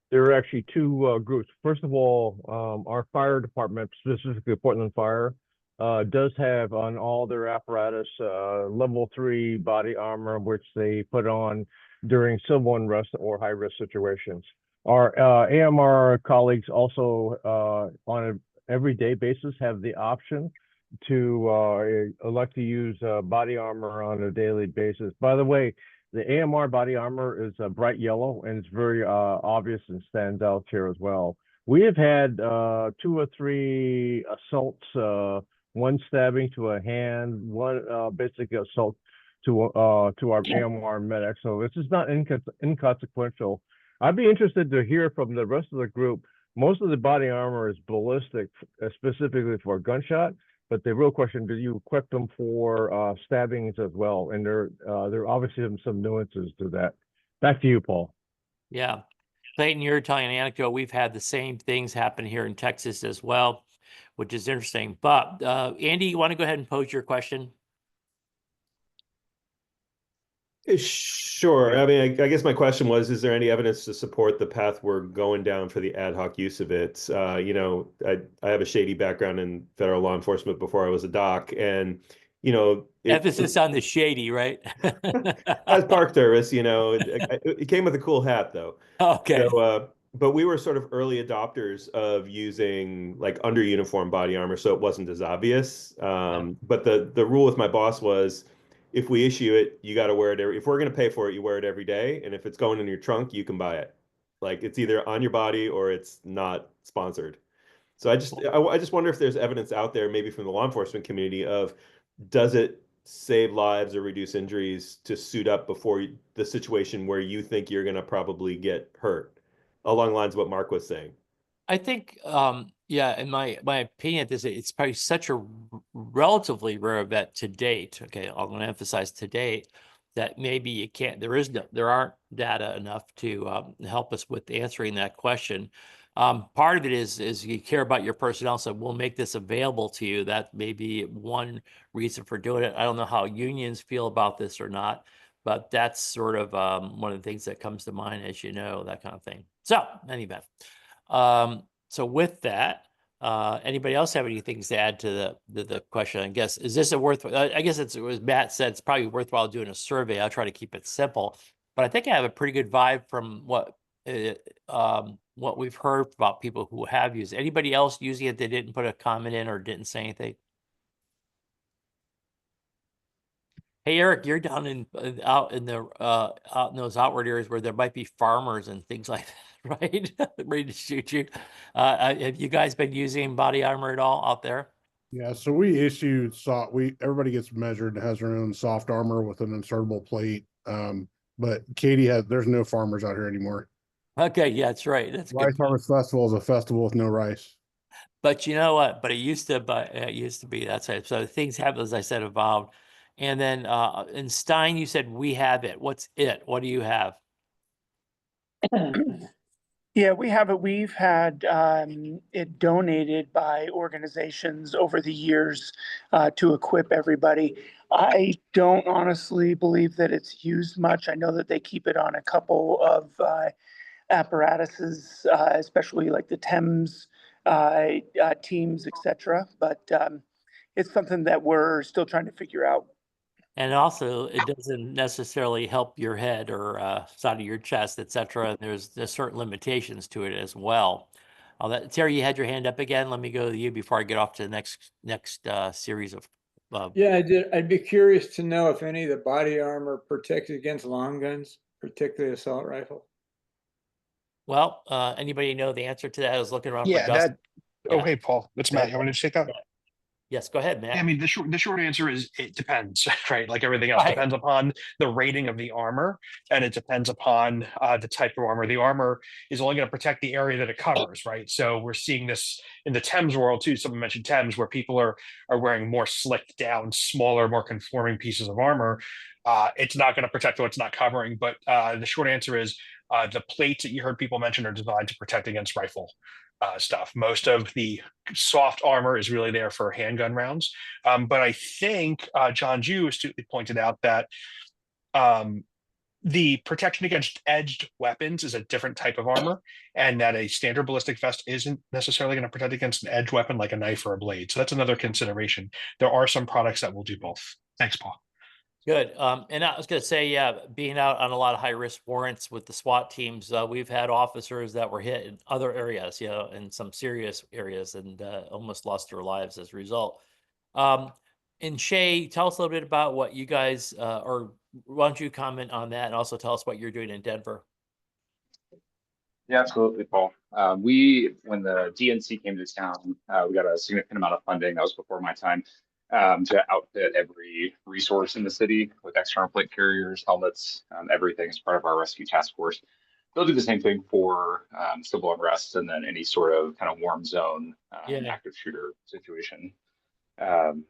Speaker 18: There are actually two groups. First of all, our fire department, specifically Portland Fire, does have on all their apparatus level 3 body armor, which they put on during civil unrest or high risk situations. Our AMR colleagues also on an everyday basis have the option to elect to use body armor on a daily basis. By the way, the AMR body armor is bright yellow and it's very obvious and stands out here as well. We have had 2 or 3 assaults, one stabbing to a hand, one basic assault to our AMR medic. So this is not inconsequential. I'd be interested to hear from the rest of the group. Most of the body armor is ballistic, specifically for gunshot. But the real question, do you equip them for stabbings as well? And there are obviously some nuances to that. Back to you, Paul.
Speaker 1: Yeah. Clayton, you're telling an anecdote. We've had the same things happen here in Texas as well, which is interesting. But Andy, you want to go ahead and pose your question?
Speaker 19: Sure. I mean, I guess my question was, is there any evidence to support the path we're going down for the ad hoc use of it? I have a shady background in federal law enforcement before I was a doc, and
Speaker 1: Emphasis on the shady, right?
Speaker 19: as Park Service, it came with a cool hat though.
Speaker 1: Okay.
Speaker 19: So, but we were sort of early adopters of using like under uniform body armor, so it wasn't as obvious. But the rule with my boss was, if we issue it, you got to wear it if we're going to pay for it, you wear it every day. And if it's going in your trunk, you can buy it. Like it's either on your body or it's not sponsored. So I just wonder if there's evidence out there, maybe from the law enforcement community, of does it save lives or reduce injuries to suit up before the situation where you think you're going to probably get hurt, along the lines of what Mark was saying.
Speaker 1: I think, yeah, in my opinion, it's probably such a relatively rare event to date. Okay, I'm going to emphasize to date that maybe you can't. There aren't data enough to help us with answering that question. Part of it is you care about your personnel, so we'll make this available to you. That may be one reason for doing it. I don't know how unions feel about this or not, but that's sort of one of the things that comes to mind, as you know, that kind of thing. So, in any event. So with that, anybody else have any things to add to the question? I guess, is this a I guess it was Matt said, it's probably worthwhile doing a survey. I'll try to keep it simple, but I think I have a pretty good vibe from what we've heard about people who have used it. Anybody else using it that didn't put a comment in or didn't say anything? Hey, Eric, you're down out in those outward areas where there might be farmers and things like that, right? Ready to shoot you. Have you guys been using body armor at all out there?
Speaker 20: Yeah, so we issued everybody gets measured and has their own soft armor with an insertable plate. But Katie there's no farmers out here anymore.
Speaker 1: Okay, yeah, that's right. That's
Speaker 20: Rice
Speaker 1: good.
Speaker 20: Harvest Festival is a festival with no rice.
Speaker 1: But you know what? But it used to be. That's right. So things have, as I said, evolved. And then in Stein, you said we have it. What's it? What do you have?
Speaker 21: Yeah, we have it. We've had it donated by organizations over the years to equip everybody. I don't honestly believe that it's used much. I know that they keep it on a couple of apparatuses, especially like the Thames teams, etc. But it's something that we're still trying to figure out.
Speaker 1: And also, it doesn't necessarily help your head or side of your chest, etc. There's certain limitations to it as well. Terry, you had your hand up again. Let me go to you before I get off to the next series of.
Speaker 2: Yeah, I did. I'd be curious to know if any of the body armor protects against long guns, particularly assault rifle.
Speaker 1: Well, anybody know the answer to that? I was looking around
Speaker 14: Yeah,
Speaker 1: for Dustin.
Speaker 14: oh, hey, Paul, it's Matt. You want to take that?
Speaker 1: Yes, go ahead, Matt.
Speaker 14: Yeah, I mean, the short answer is it depends, right? Like everything else, depends upon the rating of the armor, and it depends upon the type of armor. The armor is only going to protect the area that it covers, right? So we're seeing this in the Thames world too. Someone mentioned Thames, where people are wearing more slicked down, smaller, more conforming pieces of armor. It's not going to protect what it's not covering. But the short answer is the plates that you heard people mention are designed to protect against rifle stuff. Most of the soft armor is really there for handgun rounds. But I think John Jew astutely pointed out that the protection against edged weapons is a different type of armor, and that a standard ballistic vest isn't necessarily going to protect against an edged weapon like a knife or a blade. So that's another consideration. There are some products that will do both. Thanks, Paul.
Speaker 1: Good. And I was going to say, yeah, being out on a lot of high risk warrants with the SWAT teams, we've had officers that were hit in other areas, in some serious areas, and almost lost their lives as a result. And Shay, tell us a little bit about what you guys, or why don't you comment on that, and also tell us what you're doing in Denver.
Speaker 22: Yeah, absolutely, Paul. When the DNC came to town, we got a significant amount of funding. That was before my time. To outfit every resource in the city with external plate carriers, helmets, everything as part of our rescue task force. They'll do the same thing for civil unrest and then any sort of kind of warm zone active shooter situation.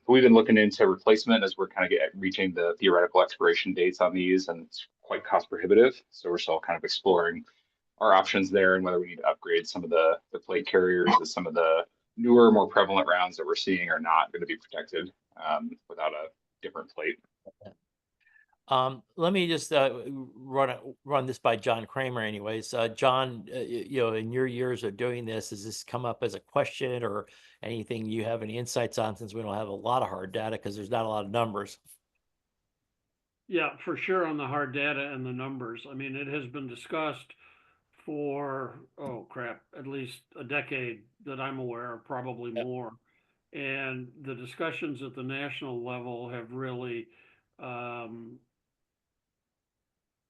Speaker 22: We've been looking into replacement as we're kind of reaching the theoretical expiration dates on these, and it's quite cost prohibitive. So we're still kind of exploring our options there and whether we need to upgrade some of the plate carriers as some of the newer, more prevalent rounds that we're seeing are not going to be protected without a different plate.
Speaker 1: Let me just run this by John Kramer anyways. John, you know, in your years of doing this, has this come up as a question or anything you have any insights on, since we don't have a lot of hard data because there's not a lot of numbers?
Speaker 12: Yeah, for sure on the hard data and the numbers. I mean, it has been discussed for, oh crap, at least a decade that I'm aware of, probably more. And the discussions at the national level have really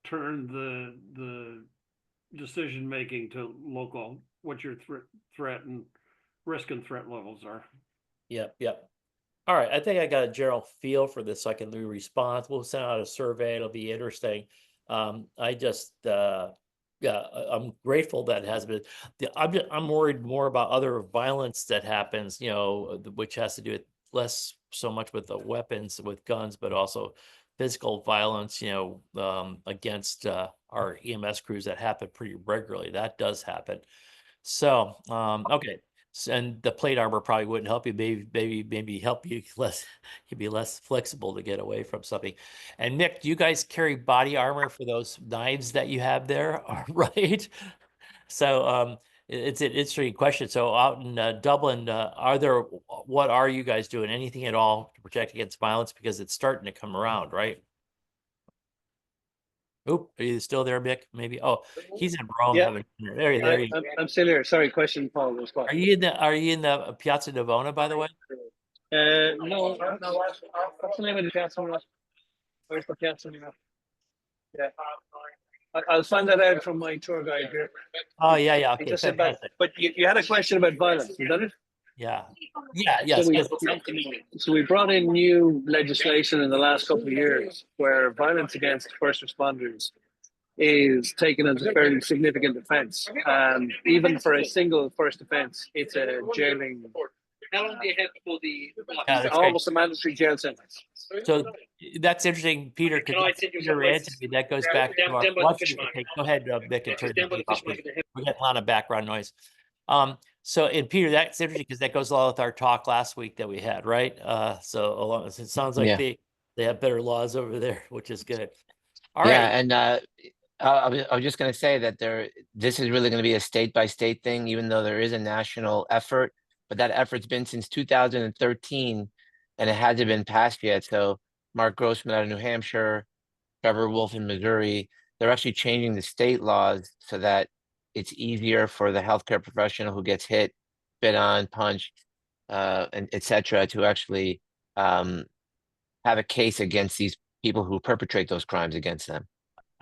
Speaker 12: turned the decision making to local, what your threat and risk and threat levels are.
Speaker 1: Yep. All right, I think I got a general feel for this, so I can do response. We'll send out a survey. It'll be interesting. I just, yeah, I'm grateful that it has been. I'm worried more about other violence that happens, you know, which has to do with less so much with the weapons, with guns, but also physical violence, you know, against our EMS crews that happen pretty regularly. That does happen. So, okay. And the plate armor probably wouldn't help you. Maybe help you less. You'd be less flexible to get away from something. And Mick, do you guys carry body armor for those knives that you have there? Right. So it's an interesting question. So out in Dublin, what are you guys doing? Anything at all to protect against violence? Because it's starting to come around, right? Oop, are you still there, Mick? Maybe. Oh, he's in Rome.
Speaker 4: Yeah.
Speaker 1: Having dinner. There you go.
Speaker 4: I'm still here. Sorry, question, Paul. Was what?
Speaker 1: Are you in the Piazza Navona, by the way?
Speaker 4: No. What's the name of the piazza? Where's the piazza? Yeah. I'll find that out from my tour guide here.
Speaker 1: Oh yeah.
Speaker 4: He
Speaker 1: Okay,
Speaker 4: just said back,
Speaker 1: fantastic.
Speaker 4: but you had a question about violence. Is that it?
Speaker 1: Yeah. Yes.
Speaker 4: So we brought in new legislation in the last couple of years where violence against first responders is taken as a fairly significant offence. Even for a single first offence, it's a jailing. How long do you have before the almost a mandatory jail sentence?
Speaker 1: So that's interesting, Peter, because your answer, that goes back to our okay, go ahead, Mick, and turn it off. We got a lot of background noise. So, and Peter, that's interesting because that goes along with our talk last week that we had, right? So it sounds like they have better laws over there, which is good. All right.
Speaker 13: And I was just going to say that this is really going to be a state by state thing, even though there is a national effort, but that effort's been since 2013 and it hasn't been passed yet. So Mark Grossman out of New Hampshire, Trevor Wolf in Missouri, they're actually changing the state laws so that it's easier for the healthcare professional who gets hit, spit on, punched, and et cetera, to actually have a case against these people who perpetrate those crimes against them.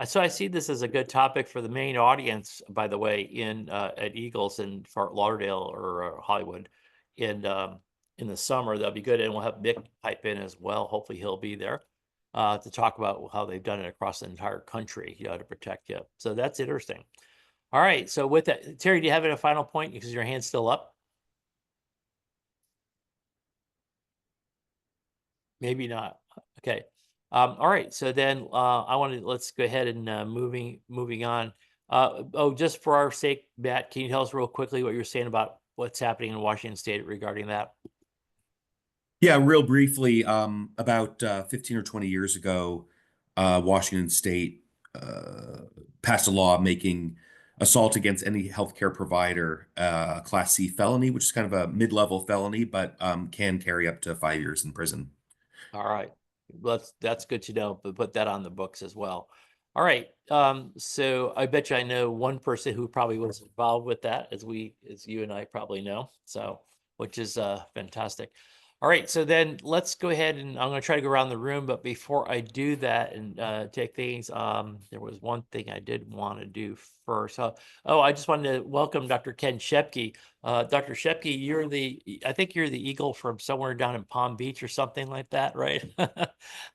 Speaker 1: So I see this as a good topic for the main audience, by the way, at Eagles in Fort Lauderdale or Hollywood in the summer. That'll be good, and we'll have Mick pipe in as well. Hopefully, he'll be there to talk about how they've done it across the entire country, you know, to protect you. So that's interesting. All right. So with that, Terry, do you have a final point because your hand's still up? Maybe not. Okay. All right. So then let's go ahead and moving on. Just for our sake, Matt, can you tell us real quickly what you're saying about what's happening in Washington State regarding that?
Speaker 16: Yeah, real briefly, about 15 or 20 years ago, Washington State passed a law making assault against any healthcare provider a Class C felony, which is kind of a mid-level felony, but can carry up to 5 years in prison.
Speaker 1: All right. That's good to know, but put that on the books as well. All right. So I bet you I know one person who probably was involved with that, as you and I probably know. So, which is fantastic. All right. So then let's go ahead and I'm going to try to go around the room. But before I do that and take things, there was one thing I did want to do first. I just wanted to welcome Dr. Ken Shepke. Dr. Shepke, I think you're the Eagle from somewhere down in Palm Beach or something like that, right?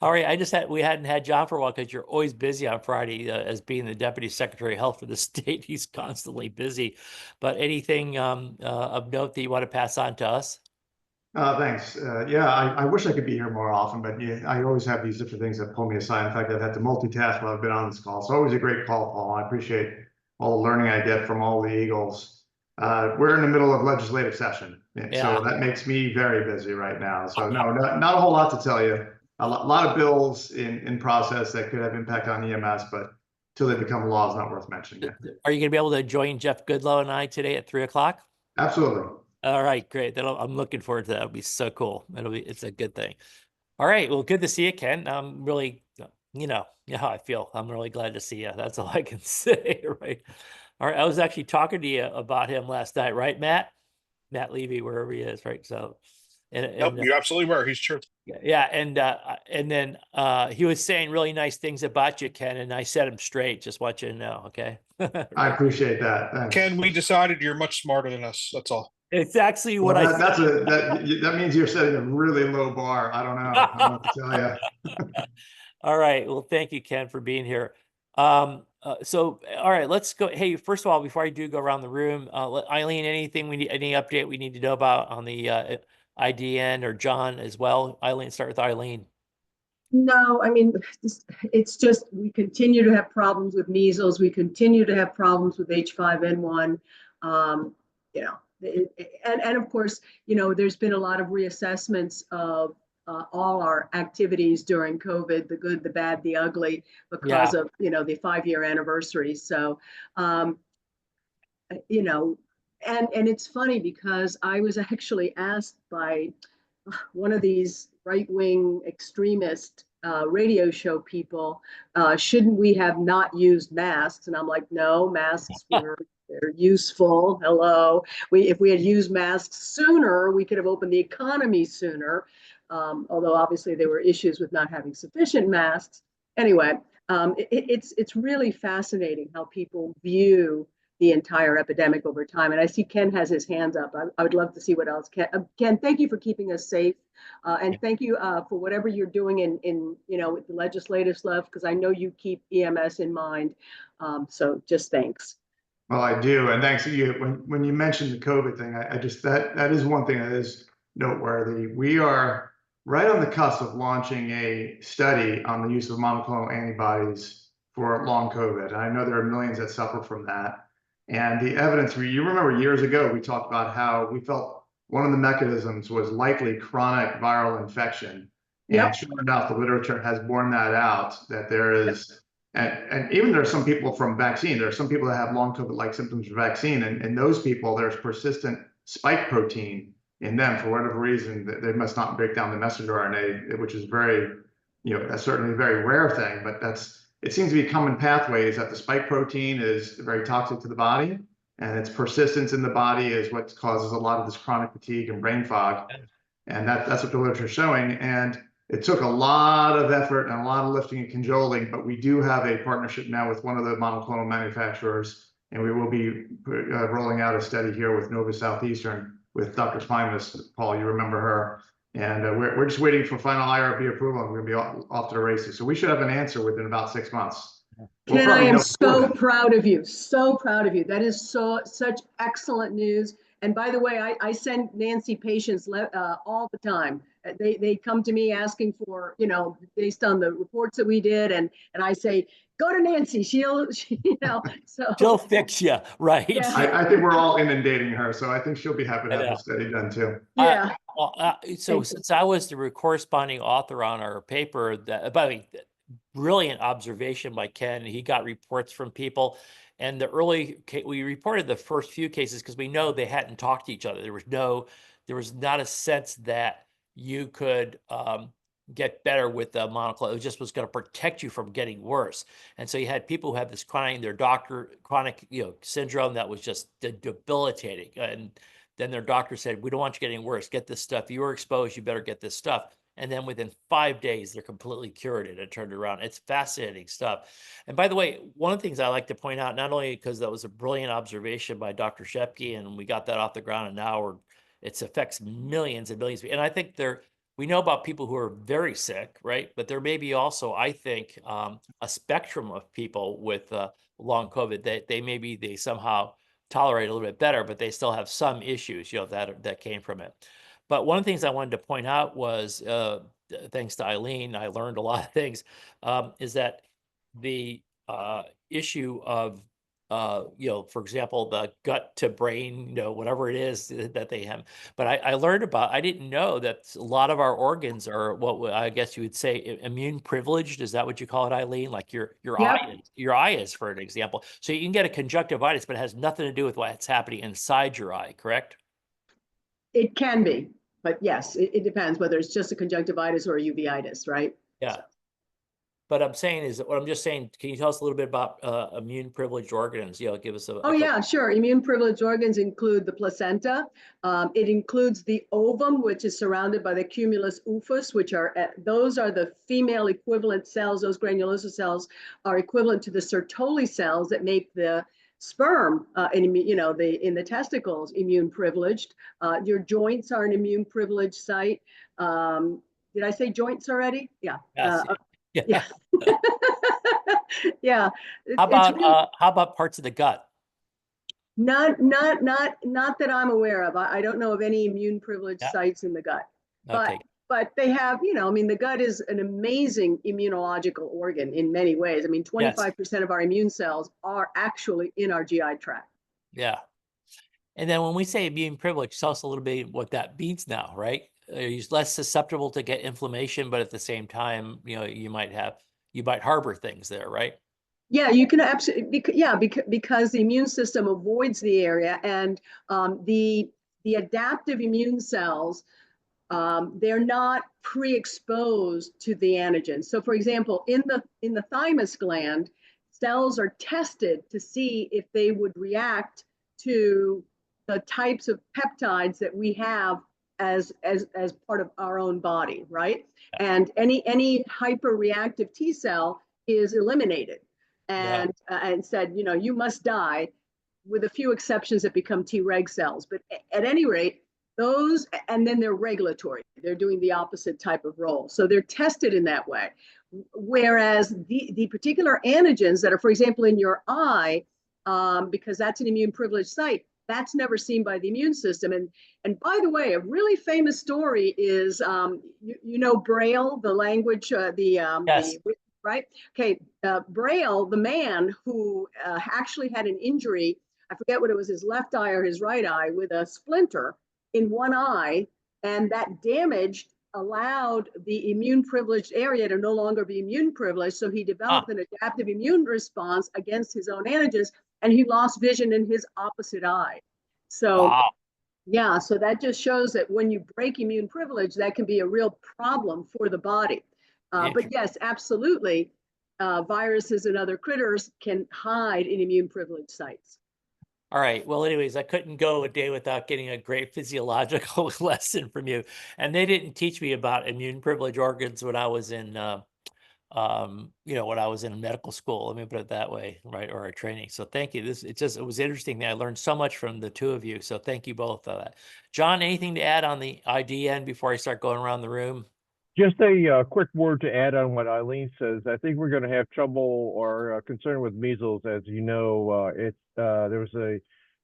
Speaker 1: All right. We hadn't had John for a while because you're always busy on Friday as being the Deputy Secretary of Health for the state. He's constantly busy. But anything of note that you want to pass on to us?
Speaker 6: Thanks. I wish I could be here more often, but I always have these different things that pull me aside. In fact, I've had to multitask while I've been on this call. So always a great call, Paul. I appreciate all the learning I get from all the Eagles. We're in the middle of legislative session, so that makes me very busy right now. So no, not a whole lot to tell you. lot of bills in process that could have impact on EMS, but till they become law, it's not worth mentioning yet.
Speaker 1: Are you going to be able to join Jeff Goodlow and I today at 3:00?
Speaker 6: Absolutely.
Speaker 1: All right, great. I'm looking forward to that. It'll be so cool. It's a good thing. All right. Well, good to see you, Ken. I'm really, you know how I feel. I'm really glad to see you. That's all I can say, right? All right. I was actually talking to you about him last night, right, Matt? Matt Levy, wherever he is, right? So,
Speaker 14: Nope, you absolutely were. He's true.
Speaker 1: yeah, and then he was saying really nice things about you, Ken, and I set him straight. Just want you to know, okay?
Speaker 6: I appreciate that. Thanks.
Speaker 14: Ken, we decided you're much smarter than us. That's all.
Speaker 1: It's actually what
Speaker 6: Well,
Speaker 1: I
Speaker 6: that means you're setting a really low bar. I don't know. I don't know what to tell you.
Speaker 1: All right. Well, thank you, Ken, for being here. So, all right, let's go. Hey, first of all, before I do go around the room, Eileen, anything we need, any update we need to know about on the IDN, or John as well? Eileen, start with Eileen.
Speaker 5: No, I mean, it's just, we continue to have problems with measles. We continue to have problems with H5N1. You know, and of course, you know, there's been a lot of reassessments of all our activities during COVID, the good, the bad, the ugly, because of, you know, the 5-year anniversary. So, you know, and it's funny because I was actually asked by one of these right-wing extremist radio show people, shouldn't we have not used masks? And I'm like, no, masks they're useful. Hello. If we had used masks sooner, we could have opened the economy sooner. Although obviously there were issues with not having sufficient masks. Anyway, it's really fascinating how people view the entire epidemic over time. And I see Ken has his hands up. I would love to see what else. Ken, thank you for keeping us safe. And thank you for whatever you're doing in you know, with the legislative stuff, because I know you keep EMS in mind. So just thanks.
Speaker 6: Well, I do. And thanks to you. When you mentioned the COVID thing, I just, that is one thing that is noteworthy. We are right on the cusp of launching a study on the use of monoclonal antibodies for long COVID. And I know there are millions that suffer from that. And the evidence, you remember years ago, we talked about how we felt one of the mechanisms was likely chronic viral infection. And sure enough, the literature has borne that out, that there is, and even there are some people from vaccine, there are some people that have long COVID-like symptoms from vaccine, and those people, there's persistent spike protein in them for whatever reason. They must not break down the messenger RNA, which is very, you know, that's certainly a very rare thing, but it seems to be common pathways that the spike protein is very toxic to the body, and its persistence in the body is what causes a lot of this chronic fatigue and brain fog. And that's what the literature is showing. And it took a lot of effort and a lot of lifting and cajoling, but we do have a partnership now with one of the monoclonal manufacturers, and we will be rolling out a study here with Nova Southeastern with Dr. Klimas. Paul, you remember her. And we're just waiting for final IRB approval, and we're going to be off to the races. So we should have an answer within about 6 months.
Speaker 5: Ken, I am so proud of you. So proud of you. That is such excellent news. And by the way, I send Nancy patients all the time. They come to me asking for, you know, based on the reports that we did, and I say, go to Nancy. She'll you know, so
Speaker 1: she'll fix you, right?
Speaker 5: Yeah.
Speaker 6: I think we're all inundating her, so I think she'll be happy to have the study done too.
Speaker 5: Yeah.
Speaker 1: So since I was the corresponding author on our paper, by the way, brilliant observation by Ken. He got reports from people, and we reported the first few cases because we know they hadn't talked to each other. There was not a sense that you could get better with the monoclonal. It just was going to protect you from getting worse. And so you had people who had this chronic syndrome that was just debilitating. And then their doctor said, we don't want you getting worse. Get this stuff. You were exposed. You better get this stuff. And then within 5 days, they're completely cured and it turned around. It's fascinating stuff. And by the way, one of the things I like to point out, not only because that was a brilliant observation by Dr. Shepke, and we got that off the ground, and now it affects millions and millions. And I think we know about people who are very sick, right? But there may be also, I think, a spectrum of people with long COVID that they somehow tolerate a little bit better, but they still have some issues, you know, that came from it. But one of the things I wanted to point out was, thanks to Eileen, I learned a lot of things, is that the issue of for example, the gut to brain, whatever it is that they have. But I learned about, I didn't know that a lot of our organs are I guess you would say immune privileged. Is that what you call it, Eileen? Like your eye is, for an example. So you can get a conjunctivitis, but it has nothing to do with what's happening inside your eye, correct?
Speaker 5: It can be, but yes, it depends whether it's just a conjunctivitis or a uveitis, right?
Speaker 1: Yeah. But I'm saying is, what I'm just saying, can you tell us a little bit about immune privileged organs? Give us a.
Speaker 5: Oh yeah, sure. Immune privileged organs include the placenta. It includes the ovum, which is surrounded by the cumulus oufus, which are those are the female equivalent cells. Those granulosa cells are equivalent to the Sertoli cells that make the sperm in the testicles immune privileged. Your joints are an immune privileged site. Did I say joints already? Yeah.
Speaker 1: Yes.
Speaker 5: Yeah. Yeah.
Speaker 1: How about parts of the gut?
Speaker 5: Not that I'm aware of. I don't know of any immune privileged sites in the gut.
Speaker 1: Okay.
Speaker 5: But they have, the gut is an amazing immunological organ in many ways. I mean, 25% of our immune cells are actually in our GI tract.
Speaker 1: Yeah. And then when we say immune privilege, tell us a little bit what that means now, right? You're less susceptible to get inflammation, but at the same time, you might harbor things there, right?
Speaker 5: Yeah, you can absolutely, because the immune system avoids the area, and the adaptive immune cells, they're not pre-exposed to the antigen. So, for example, in the thymus gland, cells are tested to see if they would react to the types of peptides that we have as part of our own body, right? And any hyperreactive T cell is eliminated and said, you must die, with a few exceptions that become Treg cells. But at any rate, those, and then they're regulatory. They're doing the opposite type of role. So they're tested in that way. Whereas the particular antigens that are, for example, in your eye, because that's an immune privileged site, that's never seen by the immune system. And by the way, a really famous story is, Braille, the language, right? Okay, Braille, the man who actually had an injury, I forget what it was, his left eye or his right eye, with a splinter in one eye, and that damaged allowed the immune privileged area to no longer be immune privileged. So he developed an adaptive immune response against his own antigens, and he lost vision in his opposite eye. So, yeah, so that just shows that when you break immune privilege, that can be a real problem for the body. But yes, absolutely, viruses and other critters can hide in immune privileged sites.
Speaker 1: All right. Well, anyways, I couldn't go a day without getting a great physiological lesson from you. And they didn't teach me about immune privileged organs when I was in, when I was in medical school. Let me put it that way, right? Or a training. So thank you. It was interesting. I learned so much from the two of you. So thank you both for that. John, anything to add on the IDN before I start going around the room?
Speaker 18: Just a quick word to add on what Eileen says. I think we're going to have trouble or concern with measles. As you know, there was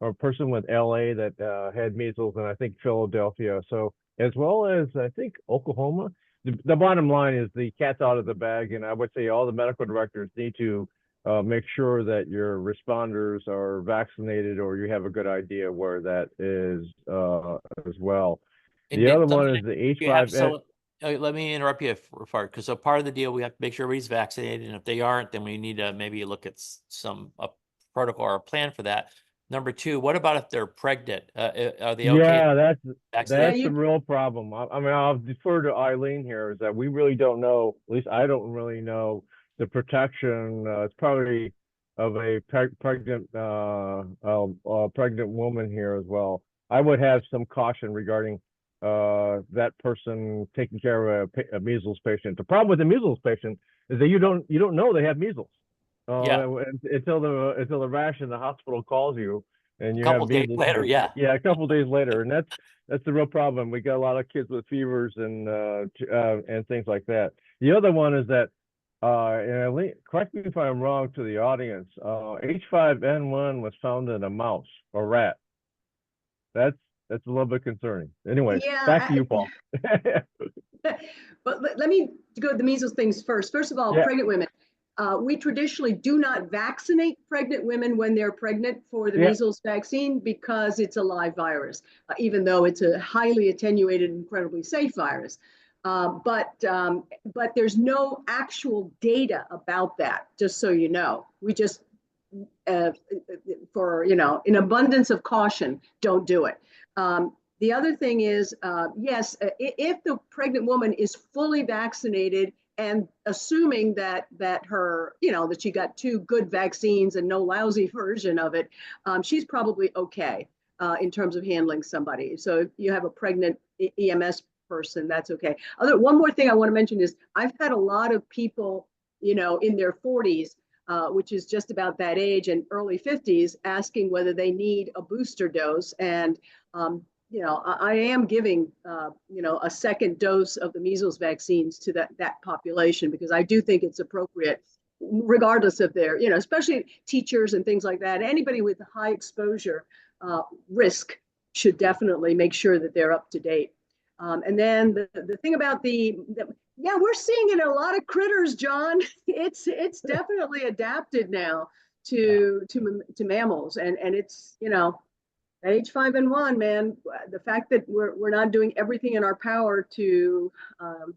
Speaker 18: a person with LA that had measles, and I think Philadelphia. So as well as I think Oklahoma. The bottom line is the cat's out of the bag, and I would say all the medical directors need to make sure that your responders are vaccinated, or you have a good idea where that is as well. The other one is the H5N.
Speaker 1: Let me interrupt you because so part of the deal, we have to make sure everybody's vaccinated, and if they aren't, then we need to maybe look at some protocol or a plan for that. Number two, what about if they're pregnant? Are they okay?
Speaker 18: Yeah, that's the real problem. I mean, I'll defer to Eileen here. Is that we really don't know. At least I don't really know the protection. It's probably of a pregnant woman here as well. I would have some caution regarding that person taking care of a measles patient. The problem with the measles patient is that you don't know they have measles until the rash in the hospital calls you, and you have measles later. A couple days later, and that's the real problem. We got a lot of kids with fevers and things like that. The other one is that, and correct me if I'm wrong to the audience, H5N1 was found in a mouse or rat. That's a little bit concerning. Anyway, back to you, Paul.
Speaker 5: But let me go to the measles things first. First of all, pregnant women. We traditionally do not vaccinate pregnant women when they're pregnant for the
Speaker 18: Yeah.
Speaker 5: measles vaccine because it's a live virus, even though it's a highly attenuated, incredibly safe virus. But there's no actual data about that, just so you know. We just, for, in abundance of caution, don't do it. The other thing is, yes, if the pregnant woman is fully vaccinated and assuming that her, that she got 2 good vaccines and no lousy version of it, she's probably okay in terms of handling somebody. So if you have a pregnant EMS person, that's okay. One more thing I want to mention is I've had a lot of people, in their 40s, which is just about that age, and early 50s, asking whether they need a booster dose. And I am giving, a second dose of the measles vaccines to that population, because I do think it's appropriate, regardless of their, especially teachers and things like that. Anybody with high exposure risk should definitely make sure that they're up to date. And then the thing about yeah, we're seeing it in a lot of critters, John. It's definitely adapted now to mammals, and it's, at H5N1, man, the fact that we're not doing everything in our power to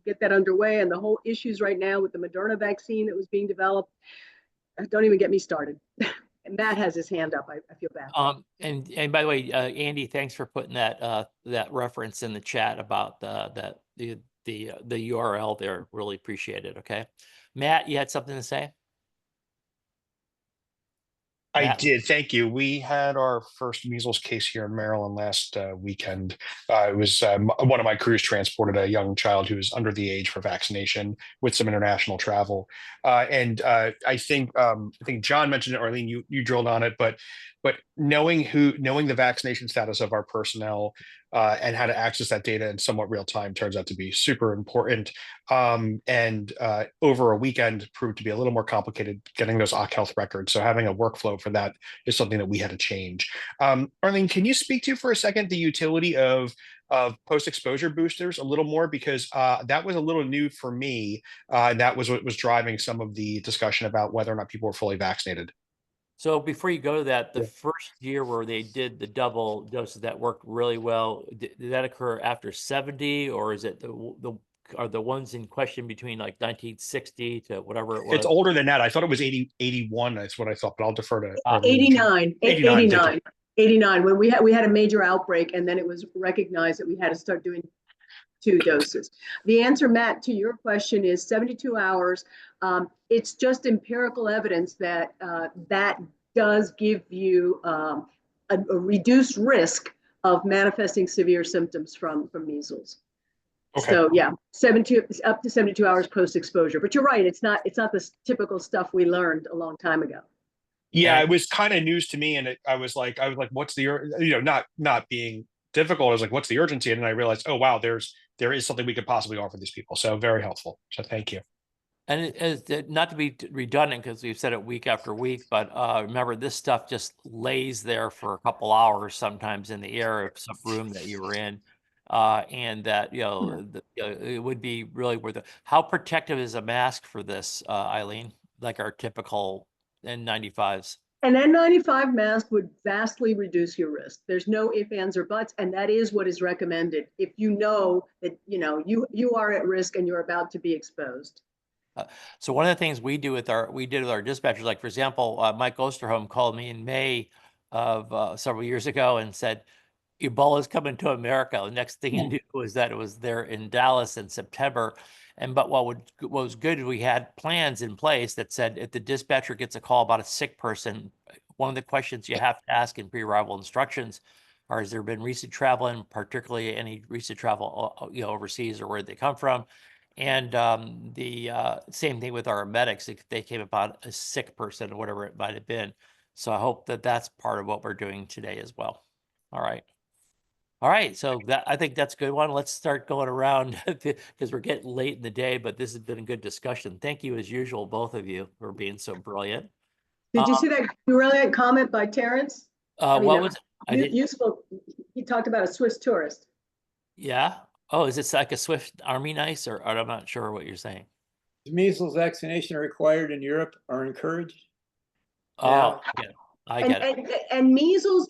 Speaker 5: get that underway, and the whole issues right now with the Moderna vaccine that was being developed, don't even get me started. And Matt has his hand up. I feel bad.
Speaker 1: And by the way, Andy, thanks for putting that reference in the chat about the URL there. Really appreciate it. Okay, Matt, you had something to say?
Speaker 14: I did. Thank you. We had our first measles case here in Maryland last weekend. It was one of my crews transported a young child who was under the age for vaccination with some international travel. And I think John mentioned it, Arlene, you drilled on it, but knowing the vaccination status of our personnel and how to access that data in somewhat real time turns out to be super important. And over a weekend proved to be a little more complicated getting those OC Health records. So having a workflow for that is something that we had to change. Arlene, can you speak to for a second the utility of post-exposure boosters a little more, because that was a little new for me. And that was what was driving some of the discussion about whether or not people were fully vaccinated.
Speaker 1: So before you go to that, the first year where they did the double doses that worked really well, did that occur after 70, or is it are the ones in question between like 1960 to whatever it was?
Speaker 14: It's older than that. I thought it was 81. That's what I thought, but I'll defer to
Speaker 5: 89.
Speaker 14: 89.
Speaker 5: 89. When we had a major outbreak, and then it was recognized that we had to start doing 2 doses. The answer, Matt, to your question is 72 hours. It's just empirical evidence that that does give you a reduced risk of manifesting severe symptoms from measles.
Speaker 14: Okay.
Speaker 5: So yeah, up to 72 hours post-exposure. But you're right, it's not the typical stuff we learned a long time ago.
Speaker 14: Yeah, it was kind of news to me, and I was like, what's the not being difficult? I was like, what's the urgency? And then I realized, oh wow, there is something we could possibly offer these people. So very helpful. So thank you. And
Speaker 1: not to be redundant, because we've said it week after week, but remember, this stuff just lays there for a couple hours sometimes in the air of some room that you were in, and that it would be really worth it. How protective is a mask for this, Eileen? Like our typical N95s?
Speaker 5: An N95 mask would vastly reduce your risk. There's no ifs, ands, or buts, and that is what is recommended if you know that you are at risk and you're about to be exposed.
Speaker 1: So one of the things we did with our dispatchers, like for example, Mike Osterholm called me in May of several years ago and said, Ebola is coming to America. The next thing he knew was that it was there in Dallas in September. But what was good, we had plans in place that said if the dispatcher gets a call about a sick person, one of the questions you have to ask in pre-arrival instructions are, has there been recent travel, and particularly any recent travel overseas, or where they come from? And the same thing with our medics. They came about a sick person or whatever it might have been. So I hope that that's part of what we're doing today as well. All right. So I think that's a good one. Let's start going around because we're getting late in the day, but this has been a good discussion. Thank you, as usual, both of you, for being so brilliant.
Speaker 5: Did you see that brilliant comment by Terrence?
Speaker 1: What was it?
Speaker 5: Useful. He talked about a Swiss tourist.
Speaker 1: Yeah. Oh, is it like a Swiss Army knife, or I'm not sure what you're saying.
Speaker 2: measles vaccination required in Europe or encouraged?
Speaker 1: Oh, yeah, I get it.
Speaker 5: And measles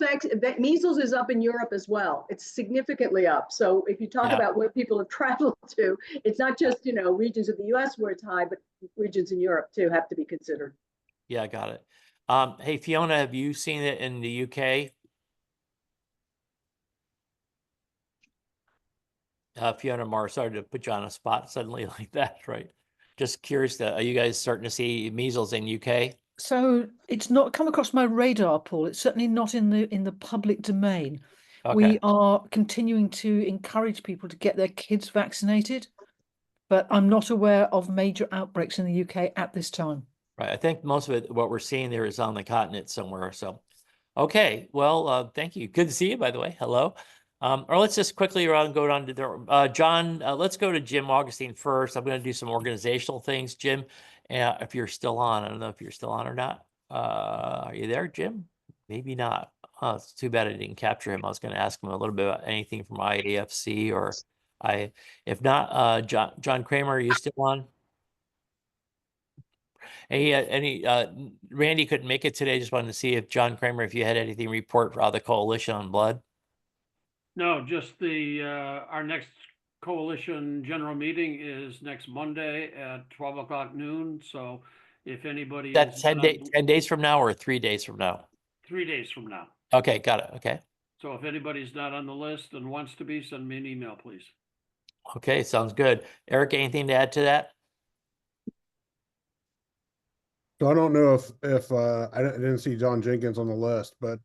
Speaker 5: measles is up in Europe as well. It's significantly up. So if you talk
Speaker 1: Yeah.
Speaker 5: about where people have traveled to, it's not just, you know, regions of the US where it's high, but regions in Europe too have to be considered.
Speaker 1: Yeah, I got it. Hey, Fiona, have you seen it in the UK? Fiona Marr, sorry to put you on a spot suddenly like that, right? Just curious, are you guys starting to see measles in UK?
Speaker 8: So it's not come across my radar, Paul. It's certainly not in the public domain.
Speaker 1: Okay.
Speaker 8: We are continuing to encourage people to get their kids vaccinated, but I'm not aware of major outbreaks in the UK at this time.
Speaker 1: Right. I think most of it, what we're seeing there is on the continent somewhere. So, okay. Well, thank you. Good to see you, by the way. Hello. Or let's just quickly go down to the, John, let's go to Jim Augustine first. I'm going to do some organizational things, Jim. If you're still on, I don't know if you're still on or not. Are you there, Jim? Maybe not. Oh, it's too bad I didn't capture him. I was going to ask him a little bit about anything from IAFC or if not, John Kramer, are you still on? Randy couldn't make it today. Just wanted to see if John Kramer, if you had anything to report for the Coalition on Blood.
Speaker 12: No, just our next coalition general meeting is next Monday at 12 o'clock noon. So if anybody
Speaker 1: That's
Speaker 12: is
Speaker 1: 10
Speaker 12: not on-
Speaker 1: 10 days from now or 3 days from now?
Speaker 12: 3 days from now.
Speaker 1: Okay, got it. Okay.
Speaker 12: So if anybody's not on the list and wants to be, send me an email, please.
Speaker 1: Okay, sounds good. Eric, anything to add to that?
Speaker 20: So I don't know if I didn't see Don Jenkins on the list, but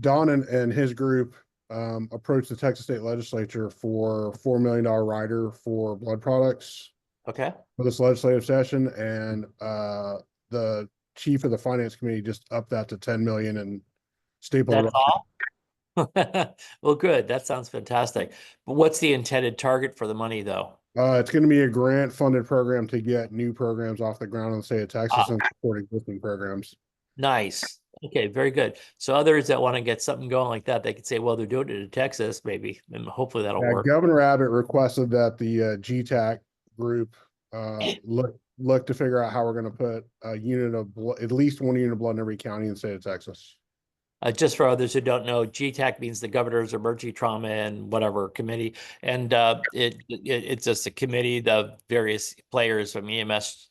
Speaker 20: Don and his group approached the Texas State Legislature for $4 million rider for blood products.
Speaker 1: Okay.
Speaker 20: For this legislative session, and the chief of the finance committee just upped that to 10 million and stapled
Speaker 1: That's all? Well, good. That sounds fantastic. But what's the intended target for the money, though?
Speaker 20: It's going to be a grant funded program to get new programs off the ground in the state of Texas and support existing programs.
Speaker 1: Nice. Okay, very good. So others that want to get something going like that, they could say, well, they're doing it in Texas, maybe, and hopefully that'll work.
Speaker 20: Governor Abbott requested that the GTAC group look to figure out how we're going to put a unit of at least one unit of blood in every county in the state of Texas.
Speaker 1: Just for others who don't know, GTAC means the Governor's Emergency Trauma and whatever committee, and it's just a committee of various players from EMS,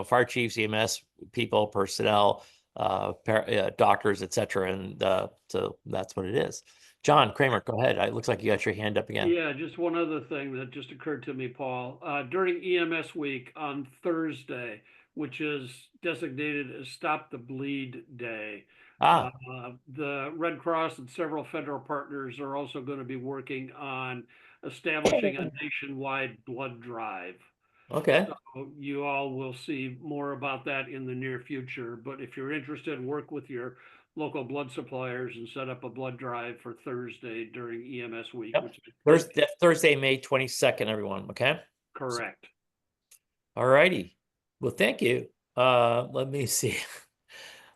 Speaker 1: fire chiefs, EMS people, personnel, doctors, etc. And so that's what it is. John Kramer, go ahead. It looks like you got your hand up again.
Speaker 12: Yeah, just one other thing that just occurred to me, Paul. During EMS week on Thursday, which is designated as Stop the Bleed Day, the Red Cross and several federal partners are also going to be working on establishing a nationwide blood drive.
Speaker 1: Okay.
Speaker 12: So you all will see more about that in the near future. But if you're interested, work with your local blood suppliers and set up a blood drive for Thursday during EMS week.
Speaker 1: Yep.
Speaker 12: Which
Speaker 1: Thursday, May 22nd, everyone. Okay.
Speaker 12: Correct.
Speaker 1: All righty. Well, thank you. Let me see.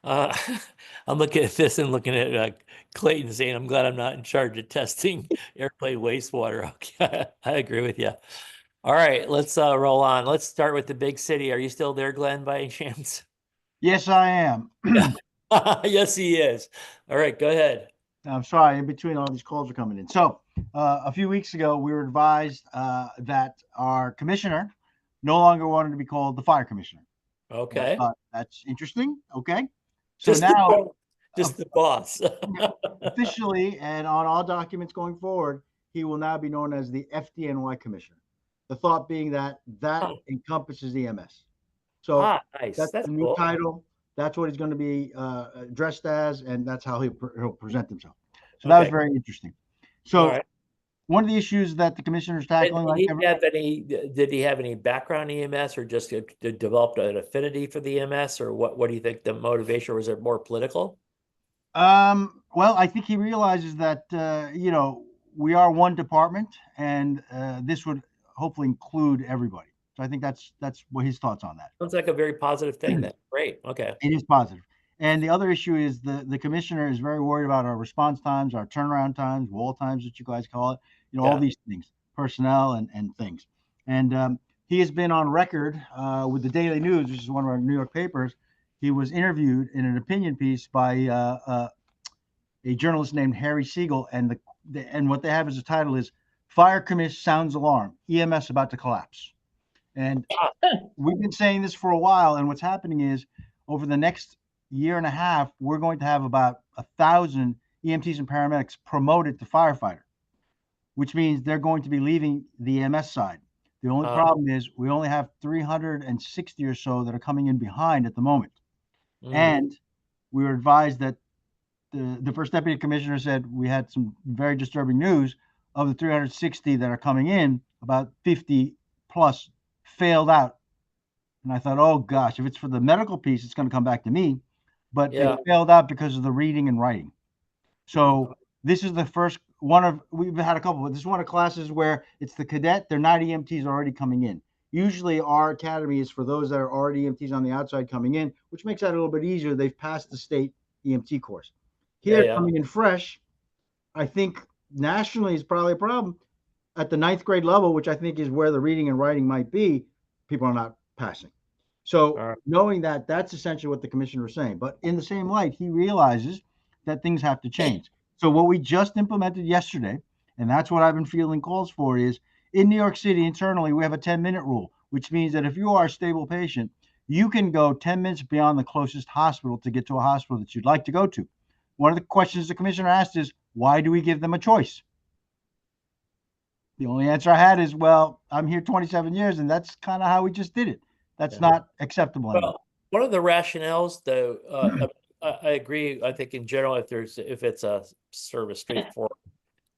Speaker 1: I'm looking at this and looking at Clayton saying, I'm glad I'm not in charge of testing airplane wastewater. Okay, I agree with you. All right, let's roll on. Let's start with the big city. Are you still there, Glenn, by any chance?
Speaker 9: Yes, I am.
Speaker 1: Yes, he is. All right, go ahead.
Speaker 9: I'm sorry, in between all these calls are coming in. So a few weeks ago, we were advised that our commissioner no longer wanted to be called the fire commissioner.
Speaker 1: Okay.
Speaker 9: That's interesting. Okay. So
Speaker 1: Just
Speaker 9: now,
Speaker 1: just the boss.
Speaker 9: officially, and on all documents going forward, he will now be known as the FDNY commissioner. The thought being that encompasses EMS. So
Speaker 1: nice.
Speaker 9: that's
Speaker 1: That's
Speaker 9: the new
Speaker 1: cool.
Speaker 9: title. That's what he's going to be addressed as, and that's how he'll present himself. So that was
Speaker 1: Okay.
Speaker 9: very interesting. So
Speaker 1: All right.
Speaker 9: one of the issues that the commissioner is tackling,
Speaker 1: Did he have any background in EMS, or just developed an affinity for the EMS, or what do you think the motivation, or was it more political?
Speaker 9: well, I think he realizes that we are one department, and this would hopefully include everybody. So I think that's what his thoughts on that.
Speaker 1: Sounds like a very positive thing then. Great. Okay.
Speaker 9: It is positive. And the other issue is the commissioner is very worried about our response times, our turnaround times, wall times, that you guys call it, all these things, personnel and things. And he has been on record with the Daily News, which is one of our New York papers. He was interviewed in an opinion piece by a journalist named Harry Siegel, and what they have as a title is "Fire Commish Sounds Alarm: EMS About to Collapse." And we've been saying this for a while, and what's happening is over the next year and a half, we're going to have about 1,000 EMTs and paramedics promoted to firefighter, which means they're going to be leaving the EMS side. The only problem is we only have 360 or so that are coming in behind at the moment. And we were advised that the first deputy commissioner said we had some very disturbing news. Of the 360 that are coming in, about 50 plus failed out. And I thought, oh gosh, if it's for the medical piece, it's going to come back to me. But they failed out because of the reading and writing. So this is the first one of, we've had a couple, but this is one of classes where it's the cadet, they're not EMTs already coming in. Usually our academy is for those that are already EMTs on the outside coming in, which makes that a little bit easier. They've passed the state EMT course. Here, coming in fresh, I think nationally is probably a problem. At the 9th grade level, which I think is where the reading and writing might be, people are not passing. So knowing that, that's essentially what the commissioner was saying. But in the same light, he realizes that things have to change. So what we just implemented yesterday, and that's what I've been fielding calls for, is in New York City internally, we have a 10-minute rule, which means that if you are a stable patient, you can go 10 minutes beyond the closest hospital to get to a hospital that you'd like to go to. One of the questions the commissioner asked is, why do we give them a choice? The only answer I had is, well, I'm here 27 years, and that's kind of how we just did it. That's not acceptable anymore.
Speaker 1: Well, one of the rationales, though, I agree. I think in general, if it's a service straightforward,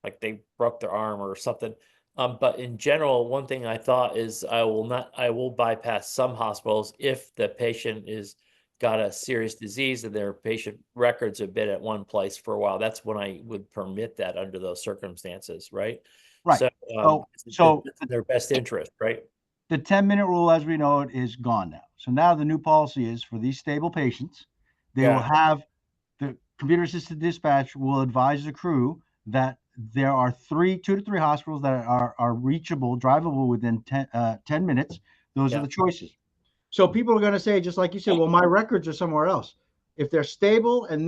Speaker 1: like they broke their arm or something. But in general, one thing I thought is I will bypass some hospitals if the patient is got a serious disease and their patient records have been at one place for a while. That's when I would permit that under those circumstances, right?
Speaker 9: Right.
Speaker 1: So it's in their best interest, right?
Speaker 9: The 10-minute rule, as we know it, is gone now. So now the new policy is for these stable patients, they will have the computer-assisted dispatch will advise the crew that there are 2 to 3 hospitals that are reachable, drivable within 10 minutes. Those are the choices. So people are going to say, just like you said, well, my records are somewhere else. If they're stable and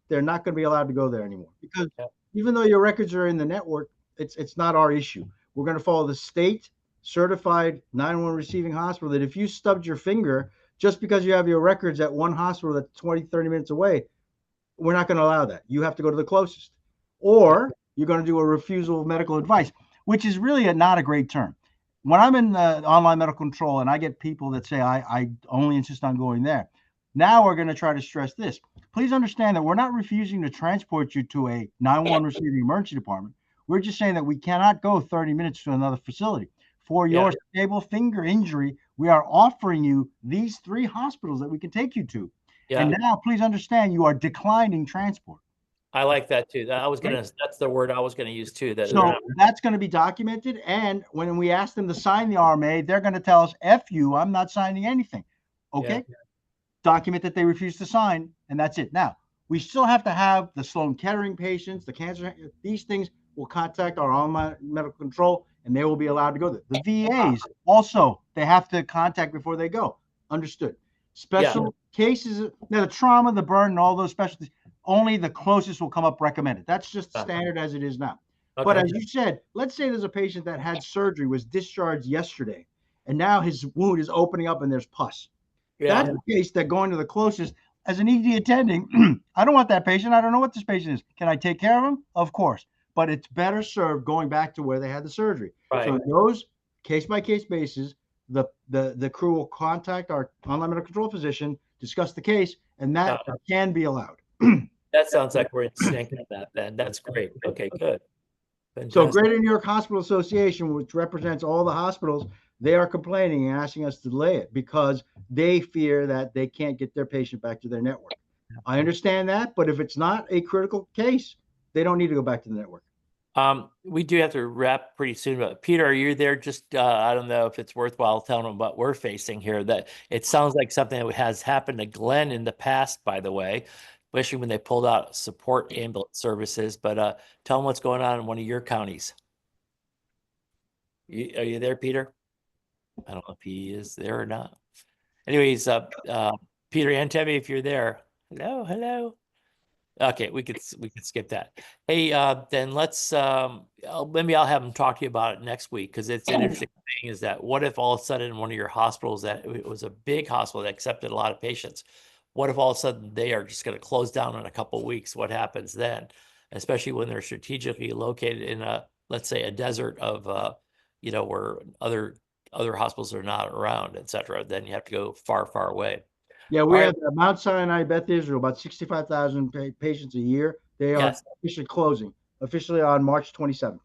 Speaker 9: they're not going to be allowed to go there anymore, because even though your records are in the network, it's not our issue. We're going to follow the state certified 911 receiving hospital that if you stubbed your finger just because you have your records at one hospital that's 20, 30 minutes away, we're not going to allow that. You have to go to the closest, or you're going to do a refusal of medical advice, which is really not a great term. When I'm in online medical control and I get people that say, I only insist on going there. Now we're going to try to stress this. Please understand that we're not refusing to transport you to a 911 receiving emergency department. We're just saying that we cannot go 30 minutes to another facility. For your stable finger injury, we are offering you these 3 hospitals that we can take you to. And now please understand you are declining transport.
Speaker 1: I like that too. That's the word I was gonna use too.
Speaker 9: So that's going to be documented. And when we ask them to sign the RMA, they're going to tell us, F you, I'm not signing anything. Okay. Document that they refuse to sign, and that's it. Now, we still have to have the Sloan Kettering patients, the cancer, these things will contact our online medical control, and they will be allowed to go there. The VAs also, they have to contact before they go. Understood. Special cases, now the trauma, the burn, and all those specialties, only the closest will come up recommended. That's just standard as it is now. But as you said, let's say there's a patient that had surgery, was discharged yesterday, and now his wound is opening up and there's pus. That's the case that going to the closest, as an ED attending, I don't want that patient. I don't know what this patient is. Can I take care of him? Of course. But it's better served going back to where they had the surgery. So in those case-by-case basis, the crew will contact our online medical control physician, discuss the case, and that can be allowed.
Speaker 1: That sounds like we're in sync on that then. That's great. Okay, good. Fantastic.
Speaker 9: So Greater New York Hospital Association, which represents all the hospitals, they are complaining and asking us to delay it because they fear that they can't get their patient back to their network. I understand that, but if it's not a critical case, they don't need to go back to the network.
Speaker 1: We do have to wrap pretty soon, but Peter, are you there? Just, I don't know if it's worthwhile telling them what we're facing here. That it sounds like something that has happened to Glenn in the past, by the way, especially when they pulled out support ambulance services. But tell them what's going on in one of your counties. Are you there, Peter? I don't know if he is there or not. Anyways, Peter Antemi, if you're there, hello. Okay, we could skip that. Hey, then let's maybe I'll have him talk to you about it next week, because it's an interesting thing is that what if all of a sudden one of your hospitals that it was a big hospital that accepted a lot of patients, what if all of a sudden they are just going to close down in a couple of weeks? What happens then? Especially when they're strategically located in a, let's say, a desert of where other hospitals are not around, et cetera. Then you have to go far, far away.
Speaker 9: Yeah, we
Speaker 1: All
Speaker 9: have Mount Sinai, Beth Israel, about 65,000 patients a year. They are
Speaker 1: Yes.
Speaker 9: officially closing, officially on March 27th.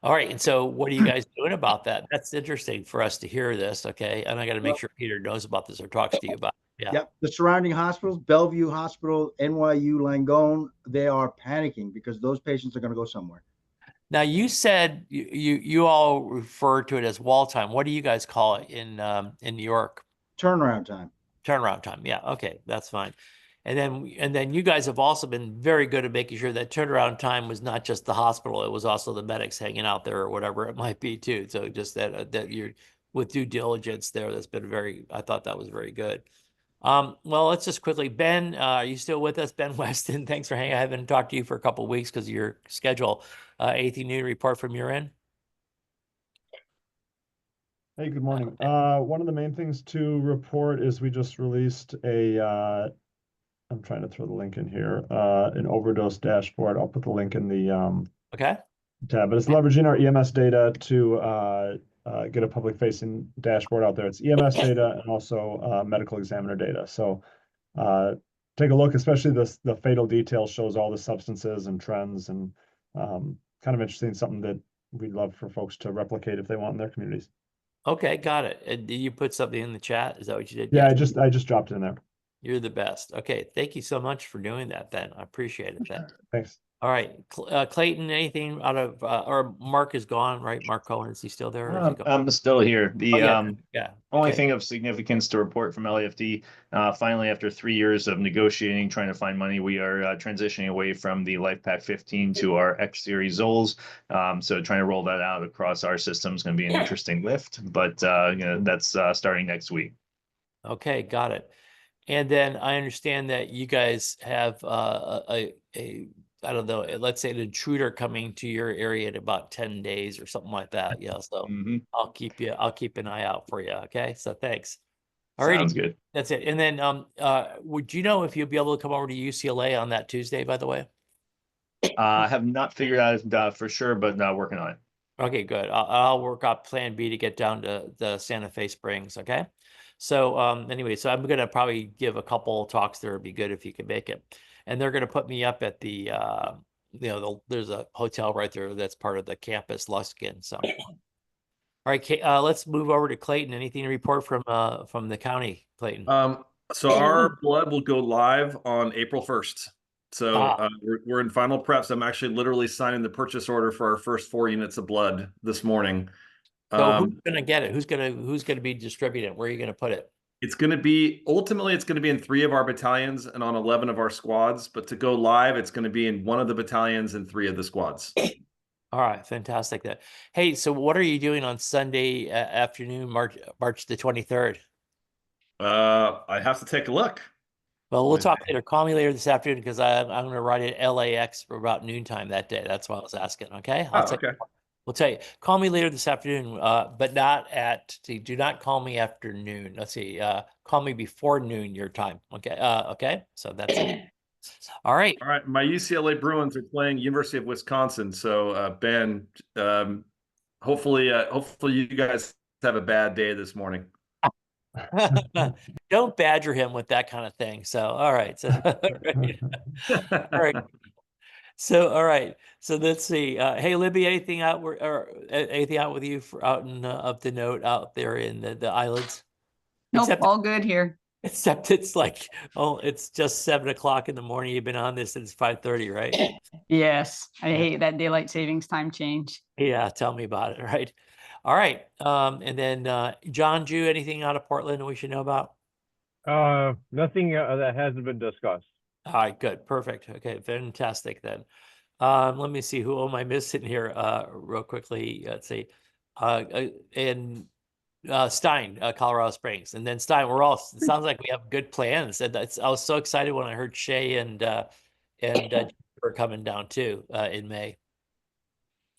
Speaker 1: All right. And so what are you guys doing about that? That's interesting for us to hear this. Okay. And I got to make sure Peter knows about this or talks to you about it. Yeah.
Speaker 9: Yep. The surrounding hospitals, Bellevue Hospital, NYU Langone, they are panicking because those patients are going to go somewhere.
Speaker 1: Now you said you all refer to it as wall time. What do you guys call it in New York?
Speaker 9: Turnaround time.
Speaker 1: Turnaround time. Yeah. Okay. That's fine. And then you guys have also been very good at making sure that turnaround time was not just the hospital, it was also the medics hanging out there or whatever it might be too. So just that you're with due diligence there. That's been I thought that was very good. Well, let's just quickly, Ben, are you still with us? Ben Weston, thanks for hanging. I haven't talked to you for a couple of weeks because of your schedule. Anything new to report from your end?
Speaker 3: Hey, good morning. One of the main things to report is we just released I'm trying to throw the link in here, an overdose dashboard. I'll put the link in the
Speaker 1: okay
Speaker 3: tab, but it's leveraging our EMS data to get a public facing dashboard out there. It's EMS data and also medical examiner data. So take a look, especially the fatal detail shows all the substances and trends, and kind of interesting, something that we'd love for folks to replicate if they want in their communities.
Speaker 1: Okay, got it. Did you put something in the chat? Is that what you did?
Speaker 3: Yeah,
Speaker 1: Yes.
Speaker 3: I just dropped it in there.
Speaker 1: You're the best. Okay, thank you so much for doing that, Ben. I appreciate it, Ben.
Speaker 3: Thanks.
Speaker 1: All right, Clayton, anything out of or Mark is gone, right? Mark Cohen, is he still there? Or is he gone?
Speaker 7: I'm still here. The
Speaker 1: yeah.
Speaker 7: only
Speaker 1: Okay.
Speaker 7: thing of significance to report from LAFD, finally, after 3 years of negotiating, trying to find money, we are transitioning away from the LifePak 15 to our X Series Zols. So trying to roll that out across our system is going to be an interesting lift, but that's starting next week.
Speaker 1: Okay, got it. And then I understand that you guys have I don't know, let's say an intruder coming to your area in about 10 days or something like that. Yeah. So I'll keep an eye out for you. Okay. So thanks. All right.
Speaker 7: Sounds good.
Speaker 1: That's it. And then would you know if you'll be able to come over to UCLA on that Tuesday, by the way?
Speaker 7: I have not figured out for sure, but working on it.
Speaker 1: Okay, good. I'll work out plan B to get down to the Santa Fe Springs. Okay. So anyway, so I'm going to probably give a couple talks there. It'd be good if you can make it. And they're going to put me up at the, there's a hotel right there that's part of the campus, Luskin. So, all right, let's move over to Clayton. Anything to report from the county, Clayton?
Speaker 15: So our blood will go live on April 1st. So we're in final preps. I'm actually literally signing the purchase order for our first 4 units of blood this morning.
Speaker 1: So who's going to get it? Who's going to be distributing it? Where are you going to put it?
Speaker 15: It's going to be in 3 of our battalions and on 11 of our squads. But to go live, it's going to be in 1 of the battalions and 3 of the squads.
Speaker 1: All right, fantastic. Then, hey, so what are you doing on Sunday afternoon, March the 23rd?
Speaker 15: I have to take a look.
Speaker 1: Well, we'll talk later. Call me later this afternoon because I'm going to ride at LAX for about noontime that day. That's why I was asking. Okay.
Speaker 15: Okay.
Speaker 1: We'll tell you. Call me later this afternoon, but not do not call me after noon. Let's see. Call me before noon your time. Okay. Okay. So that's it. All right.
Speaker 15: All right. My UCLA Bruins are playing University of Wisconsin. So Ben, hopefully you guys have a bad day this morning.
Speaker 1: Don't badger him with that kind of thing. So, all right. So, all right. So, all right. So let's see. Hey, Libby, anything out or anything out with you for out in up the note out there in the islands?
Speaker 23: Nope, all good here.
Speaker 1: Except it's like, it's just 7 o'clock in the morning. You've been on this since 5:30, right?
Speaker 23: Yes, I hate that daylight savings time change.
Speaker 1: Yeah, tell me about it. Right. All right. And then John Jew, anything out of Portland we should know about?
Speaker 18: Nothing that hasn't been discussed.
Speaker 1: All right, good, perfect. Okay, fantastic then. Let me see, who am I missing here real quickly? Let's see. And Stein, Colorado Springs, and then Stein. It sounds like we have good plans. And I was so excited when I heard Shay and were coming down too in May.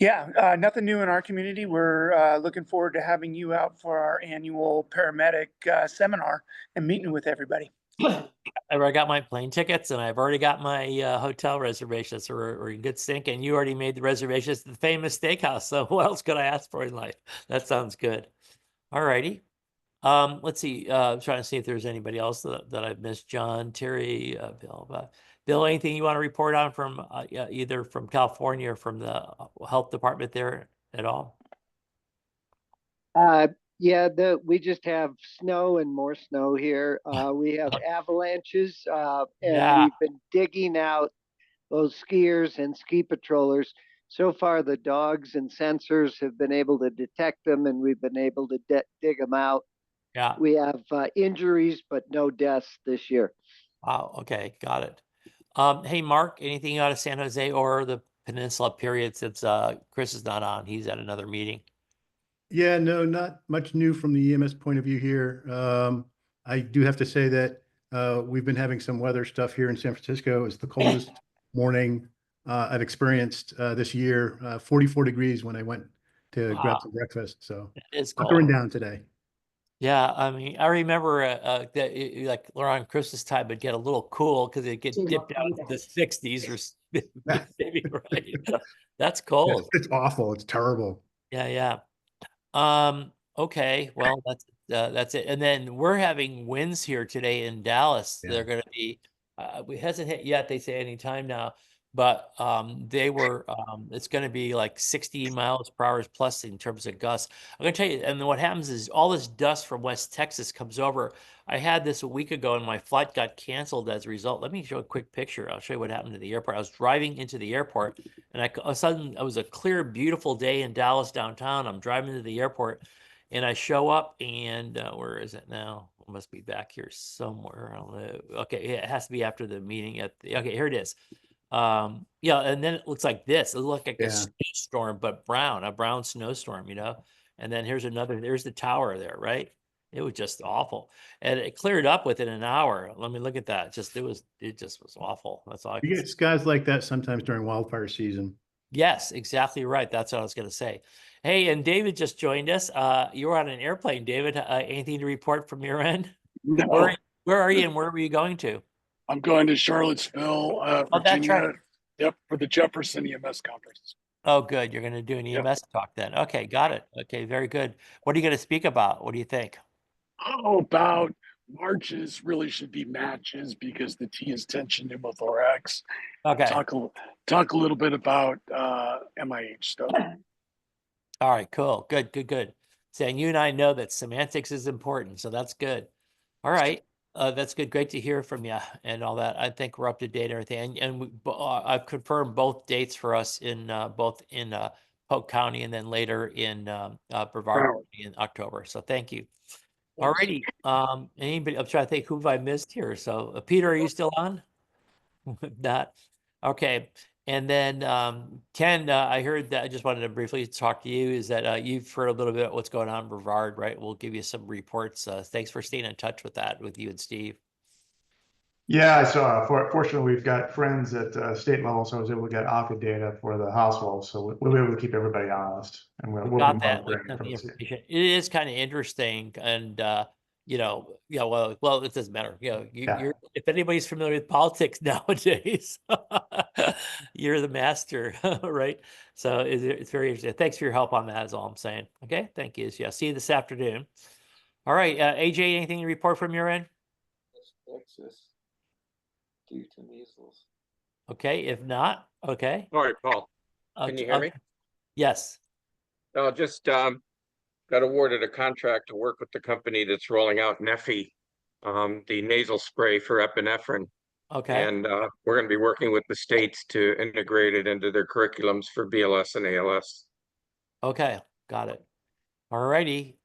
Speaker 21: Yeah, nothing new in our community. We're looking forward to having you out for our annual paramedic seminar and meeting with everybody.
Speaker 1: I already got my plane tickets and I've already got my hotel reservations. So we're in good sync. And you already made the reservations to the famous steakhouse. So what else could I ask for in life? That sounds good. All righty. Let's see. I'm trying to see if there's anybody else that I've missed. John, Terry, Bill. Bill, anything you want to report on from either from California or from the health department there at all?
Speaker 10: Yeah, we just have snow and more snow here. We have avalanches, and we've been digging out those skiers and ski patrollers. So far, the dogs and sensors have been able to detect them, and we've been able to dig them out.
Speaker 1: Yeah.
Speaker 10: We have injuries, but no deaths this year.
Speaker 1: Wow. Okay, got it. Hey, Mark, anything out of San Jose or the Peninsula period since Chris is not on? He's at another meeting.
Speaker 11: Yeah, no, not much new from the EMS point of view here. I do have to say that we've been having some weather stuff here in San Francisco. It's the coldest morning I've experienced this year, 44 degrees when I went to grab some breakfast. So
Speaker 1: it's
Speaker 11: hunkering down today.
Speaker 1: Yeah, I mean, I remember that like around Christmas time, it'd get a little cool because it'd get dipped down to the 60s or maybe, right? That's cold.
Speaker 11: It's awful. It's terrible.
Speaker 1: Yeah. Okay, well, that's it. And then we're having winds here today in Dallas. They're going to be, we hasn't hit yet. They say any time now, but it's going to be like 60 miles per hour plus in terms of gusts. I'm going to tell you, and then what happens is all this dust from West Texas comes over. I had this a week ago and my flight got canceled as a result. Let me show a quick picture. I'll show you what happened to the airport. I was driving into the airport and all of a sudden it was a clear, beautiful day in Dallas downtown. I'm driving to the airport and I show up and where is it now? It must be back here somewhere. Okay, it has to be after the meeting okay, here it is. Yeah, and then it looks like this. It looked like a snowstorm, but a brown snowstorm, and then there's the tower there, right? It was just awful, and it cleared up within an hour. Let me look at that. It just was awful. That's all I can
Speaker 11: You get skies like that sometimes during wildfire season.
Speaker 1: Yes, exactly right. That's what I was going to say. Hey, and David just joined us. You were on an airplane, David. Anything to report from your end?
Speaker 17: No.
Speaker 1: Where are you and where were you going to?
Speaker 17: I'm going to Charlottesville,
Speaker 1: Oh, that's
Speaker 17: Virginia.
Speaker 1: right.
Speaker 17: Yep, for the Jefferson EMS conference.
Speaker 1: Oh, good. You're going to do an EMS talk then. Okay, got it. Okay, very good. What are you going to speak about? What do you think?
Speaker 17: Oh, about marches really should be matches because the T is tension pneumothorax.
Speaker 1: Okay.
Speaker 17: Talk a little bit about MIH stuff.
Speaker 1: All right, cool. Good. Saying you and I know that semantics is important, so that's good. All right. That's good. Great to hear from you and all that. I think we're up to date and everything. And I've confirmed both dates for us in both in Polk County and then later in Brevard in October. So thank you. All righty. Anybody? I'm trying to think who have I missed here. So Peter, are you still on? Not. Okay. And then Ken, I heard that I just wanted to briefly talk to you. Is that you've heard a little bit of what's going on in Brevard, right? We'll give you some reports. Thanks for staying in touch with that with you and Steve.
Speaker 6: Yeah, so fortunately, we've got friends at state level, so I was able to get ACA data for the household, so we'll be able to keep everybody honest, and we'll be
Speaker 1: Got that.
Speaker 6: monitoring from
Speaker 1: The
Speaker 6: the state.
Speaker 1: information. It is kind of interesting, and yeah, well, it doesn't matter. You're if anybody's familiar with politics nowadays, you're the master, right? So it's very interesting. Thanks for your help on that. Is all I'm saying. Okay, thank you. Yeah, see you this afternoon. All right, AJ, anything to report from your end?
Speaker 24: Texas due to measles.
Speaker 1: Okay, if not, okay.
Speaker 24: All right, Paul. Can you hear me?
Speaker 1: Yes.
Speaker 24: Just got awarded a contract to work with the company that's rolling out Neffy, the nasal spray for epinephrine.
Speaker 1: Okay.
Speaker 24: And we're going to be working with the states to integrate it into their curriculums for BLS and ALS.
Speaker 1: Okay, got it. All righty.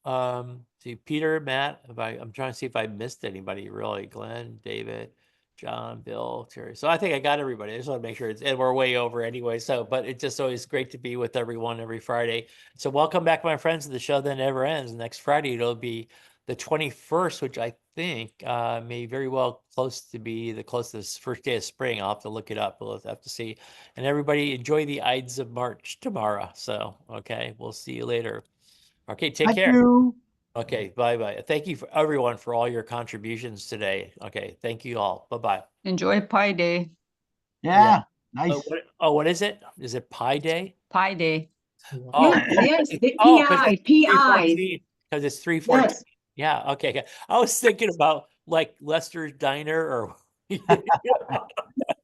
Speaker 1: See, Peter, Matt, I'm trying to see if I missed anybody really. Glenn, David, John, Bill, Terry. So I think I got everybody. I just want to make sure and we're way over anyway. So, but it's just always great to be with everyone every Friday. So welcome back, my friends, to the show that never ends. Next Friday, it'll be the 21st, which I think may very well close to be the closest first day of spring. I'll have to look it up. We'll have to see. And everybody enjoy the Ides of March tomorrow. So, okay, we'll see you later. Okay, take
Speaker 9: Thank
Speaker 1: care.
Speaker 9: you.
Speaker 1: Okay, bye-bye. Thank you for everyone for all your contributions today. Okay, thank you all. Bye-bye.
Speaker 23: Enjoy Pi Day.
Speaker 9: Yeah, nice.
Speaker 1: What is it? Is it Pi Day?
Speaker 23: Pi Day.
Speaker 1: Oh,
Speaker 5: Yes, the
Speaker 1: oh,
Speaker 5: PI.
Speaker 1: because it's 3:14.
Speaker 5: Yes.
Speaker 1: Yeah, okay. I was thinking about like Lester's Diner or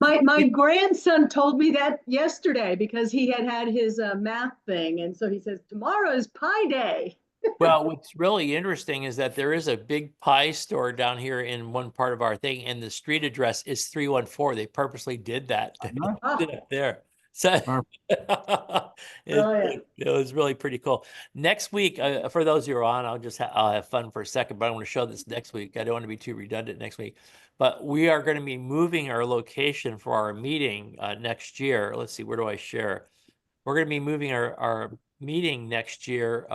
Speaker 5: My grandson told me that yesterday because he had his math thing, and so he says tomorrow is Pi Day.
Speaker 1: Well, what's really interesting is that there is a big pie store down here in one part of our thing, and the street address is 314. They purposely did that did it there. So it was really pretty cool. Next week, for those who are on, I'll have fun for a second, but I want to show this next week. I don't want to be too redundant next week, but we are going to be moving our location for our meeting next year. Let's see, where do I share? We're going to be moving our meeting next year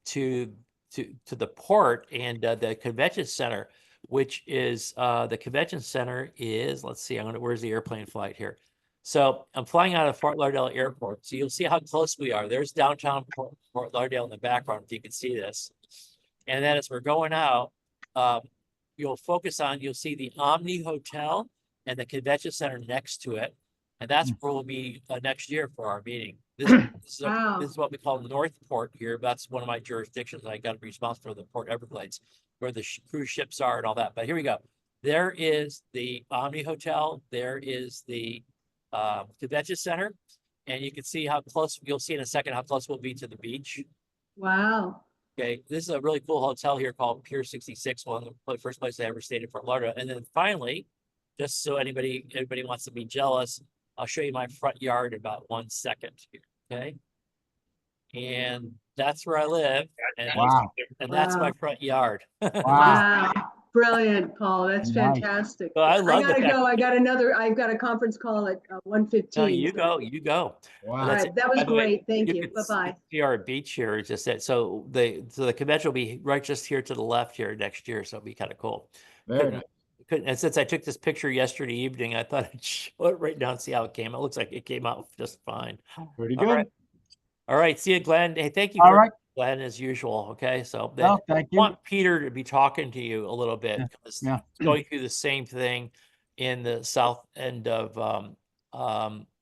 Speaker 1: to the port and the convention center, which is the convention center is, let's see, where's the airplane flight here? So I'm flying out of Fort Lauderdale Airport. So you'll see how close we are. There's downtown Fort Lauderdale in the background, if you can see this. And then as we're going out, you'll see the Omni Hotel and the convention center next to it. And that's where we'll be next year for our meeting. This is what we call North Port here. That's one of my jurisdictions. I got to be responsible for the Port Everglades, where the cruise ships are and all that. But here we go. There is the Omni Hotel. There is the convention center. And you can see how close, you'll see in a second how close we'll be to the beach.
Speaker 5: Wow.
Speaker 1: Okay, this is a really cool hotel here called Pier 66, one of the first places I ever stayed in Fort Lauderdale. And then finally, just so anybody wants to be jealous, I'll show you my front yard in about 1 second here, okay? And that's where I live, and, that's my front yard.
Speaker 5: Wow. Brilliant, Paul. That's
Speaker 1: Nice.
Speaker 5: fantastic.
Speaker 1: Well, I love
Speaker 5: gotta
Speaker 1: the fact-
Speaker 5: go. I've got a conference call at 1:15.
Speaker 1: No, you go.
Speaker 5: Wow. All right, that was
Speaker 1: By the way,
Speaker 5: great. Thank you.
Speaker 1: can
Speaker 5: Bye-bye.
Speaker 1: See our beach here is just it. So the convention will be right just here to the left here next year. So it'll be kind of cool. And since I took this picture yesterday evening, I thought I'd show it right now and see how it came. It looks like it came out just fine.
Speaker 9: Pretty
Speaker 1: All
Speaker 9: good.
Speaker 1: right. All right. See you, Glenn. Hey, thank you.
Speaker 9: All
Speaker 1: for
Speaker 9: right.
Speaker 1: Glenn, as usual. Okay. So
Speaker 9: Oh, thank
Speaker 1: I
Speaker 9: you.
Speaker 1: want Peter to be talking to you a little bit because
Speaker 9: Yeah.
Speaker 1: he's going through the same thing in the south end of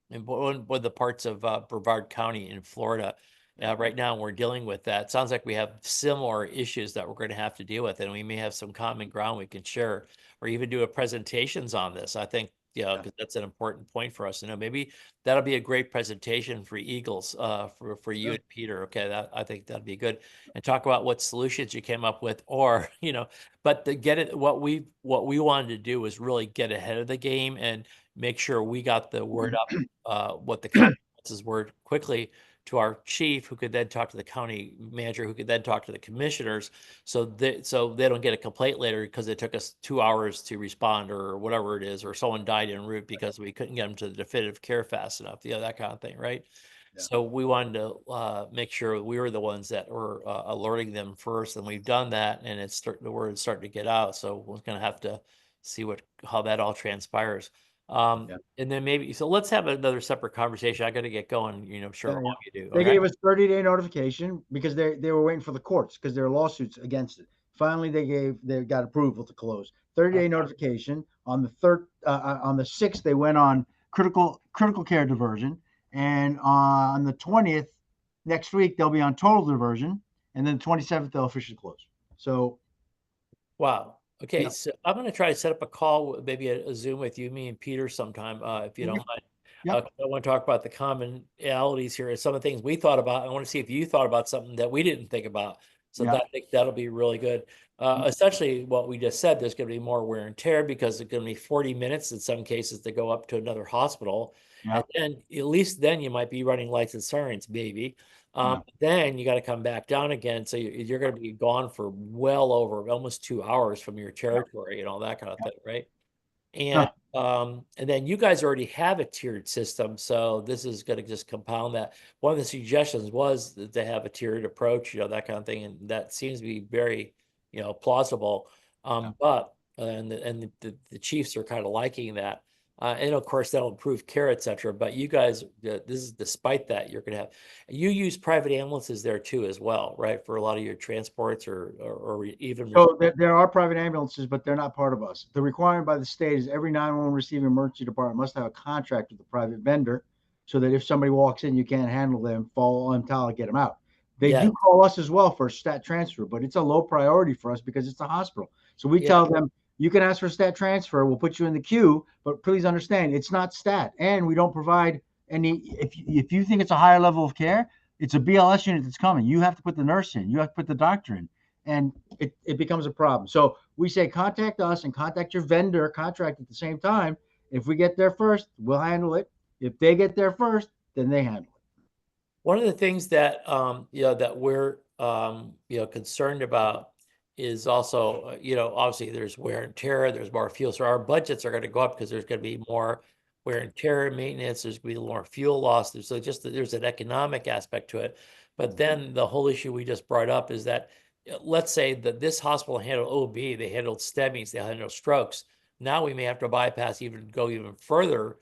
Speaker 1: in one of the parts of Brevard County in Florida. Right now, we're dealing with that. Sounds like we have similar issues that we're going to have to deal with, and we may have some common ground we can share, or even do a presentations on this. I think, because that's an important point for us to know. Maybe that'll be a great presentation for Eagles, for you and Peter. Okay, I think that'd be good, and talk about what solutions you came up with, or but to get it, what we wanted to do was really get ahead of the game and make sure we got the word up, what the consequences were quickly to our chief, who could then talk to the county manager, who could then talk to the commissioners, so they don't get a complaint later because it took us 2 hours to respond or whatever it is, or someone died en route because we couldn't get them to the definitive care fast enough, that kind of thing, right? So we wanted to make sure we were the ones that were alerting them first, and we've done that, and the word is starting to get out. So we're going to have to see how that all transpires. And then let's have another separate conversation. I got to get going, sure.
Speaker 9: Yeah,
Speaker 1: How long you do.
Speaker 9: They
Speaker 1: okay?
Speaker 9: gave us 30-day notification because they were waiting for the courts because there are lawsuits against it. Finally, they got approval to close. 30-day notification on the on the 6th they went on critical care diversion, and on the 20th next week they'll be on total diversion, and then the 27th they'll officially close. So,
Speaker 1: wow. Okay, so I'm going to try to set up a call, maybe a Zoom with you, me and Peter sometime, if you don't mind. I want to talk about the commonalities here, some of the things we thought about. I want to see if you thought about something that we didn't think about. So I think that'll be really good. Essentially, what we just said, there's going to be more wear and tear because it's going to be 40 minutes in some cases to go up to another hospital. And then at least then you might be running lights and sirens, maybe. Then you got to come back down again. So you're going to be gone for well over almost 2 hours from your territory and all that kind of thing, right? And then you guys already have a tiered system, so this is going to just compound that. One of the suggestions was to have a tiered approach, that kind of thing, and that seems to be very, plausible. But the chiefs are kind of liking that. And of course, that'll improve care, et cetera. But you guys, this is despite that, you're going to have, you use private ambulances there too as well, right? For a lot of your transports or even.
Speaker 9: So there are private ambulances, but they're not part of us. The requirement by the state is every 911 receiving emergency department must have a contract with the private vendor so that if somebody walks in, you can't handle them, fall on towel, get them out. They do call us as well for a stat transfer, but it's a low priority for us because it's a hospital. So we tell them, you can ask for stat transfer. We'll put you in the queue, but please understand it's not stat, and we don't provide any. If you think it's a higher level of care, it's a BLS unit that's coming. You have to put the nurse in. You have to put the doctor in, and it becomes a problem. So we say contact us and contact your vendor contract at the same time. If we get there first, we'll handle it. If they get there first, then they handle it.
Speaker 1: One of the things that that we're concerned about is also, obviously there's wear and tear, there's more fuel. So our budgets are going to go up because there's going to be more wear and tear and maintenance. There's going to be more fuel loss. So there's an economic aspect to it. But then the whole issue we just brought up is that, let's say that this hospital handled OB, they handled STEMIs, they handled strokes. Now we may have to bypass, go even further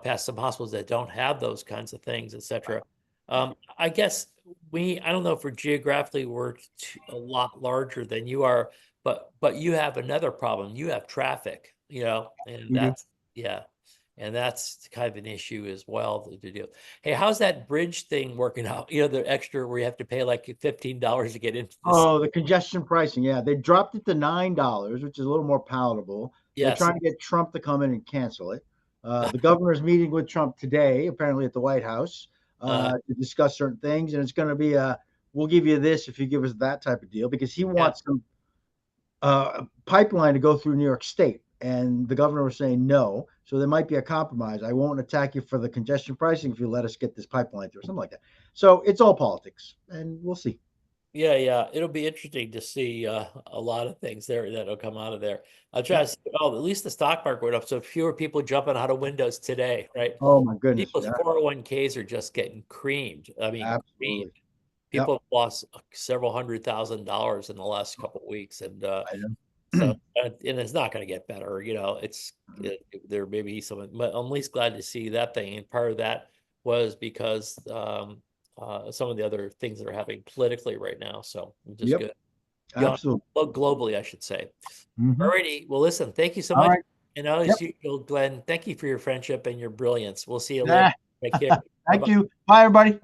Speaker 1: past some hospitals that don't have those kinds of things, et cetera. I guess I don't know if we're geographically a lot larger than you are, but you have another problem. You have traffic, and that's kind of an issue as well to do. Hey, how's that bridge thing working out? The extra where you have to pay like $15 to get into this.
Speaker 9: Oh, the congestion pricing. Yeah, they dropped it to $9, which is a little more palatable.
Speaker 1: Yes.
Speaker 9: They're trying to get Trump to come in and cancel it. The governor is meeting with Trump today, apparently at the White House, to discuss certain things, and it's going to be we'll give you this if you give us that type of deal, because he wants some pipeline to go through New York State, and the governor was saying no, so there might be a compromise. I won't attack you for the congestion pricing if you let us get this pipeline through, something like that. So it's all politics, and we'll see.
Speaker 1: Yeah, it'll be interesting to see a lot of things there that'll come out of there. I'll try to see, at least the stock market went up, so fewer people jumping out of windows today, right?
Speaker 9: Oh my goodness.
Speaker 1: People's 401ks are just getting creamed. I mean, creamed. People have lost several $100,000 in the last couple of weeks, and so and it's not going to get better. There may be some, but I'm at least glad to see that thing. And part of that was because some of the other things that are happening politically right now. So just good.
Speaker 9: Absolutely.
Speaker 1: Globally, I should say.
Speaker 9: Mhm.
Speaker 1: Alrighty. Well, listen, thank you so
Speaker 9: All
Speaker 1: much.
Speaker 9: right.
Speaker 1: And as usual, Glenn, thank you for your friendship and your brilliance. We'll see you later. Take care.
Speaker 9: Thank you. Bye, everybody.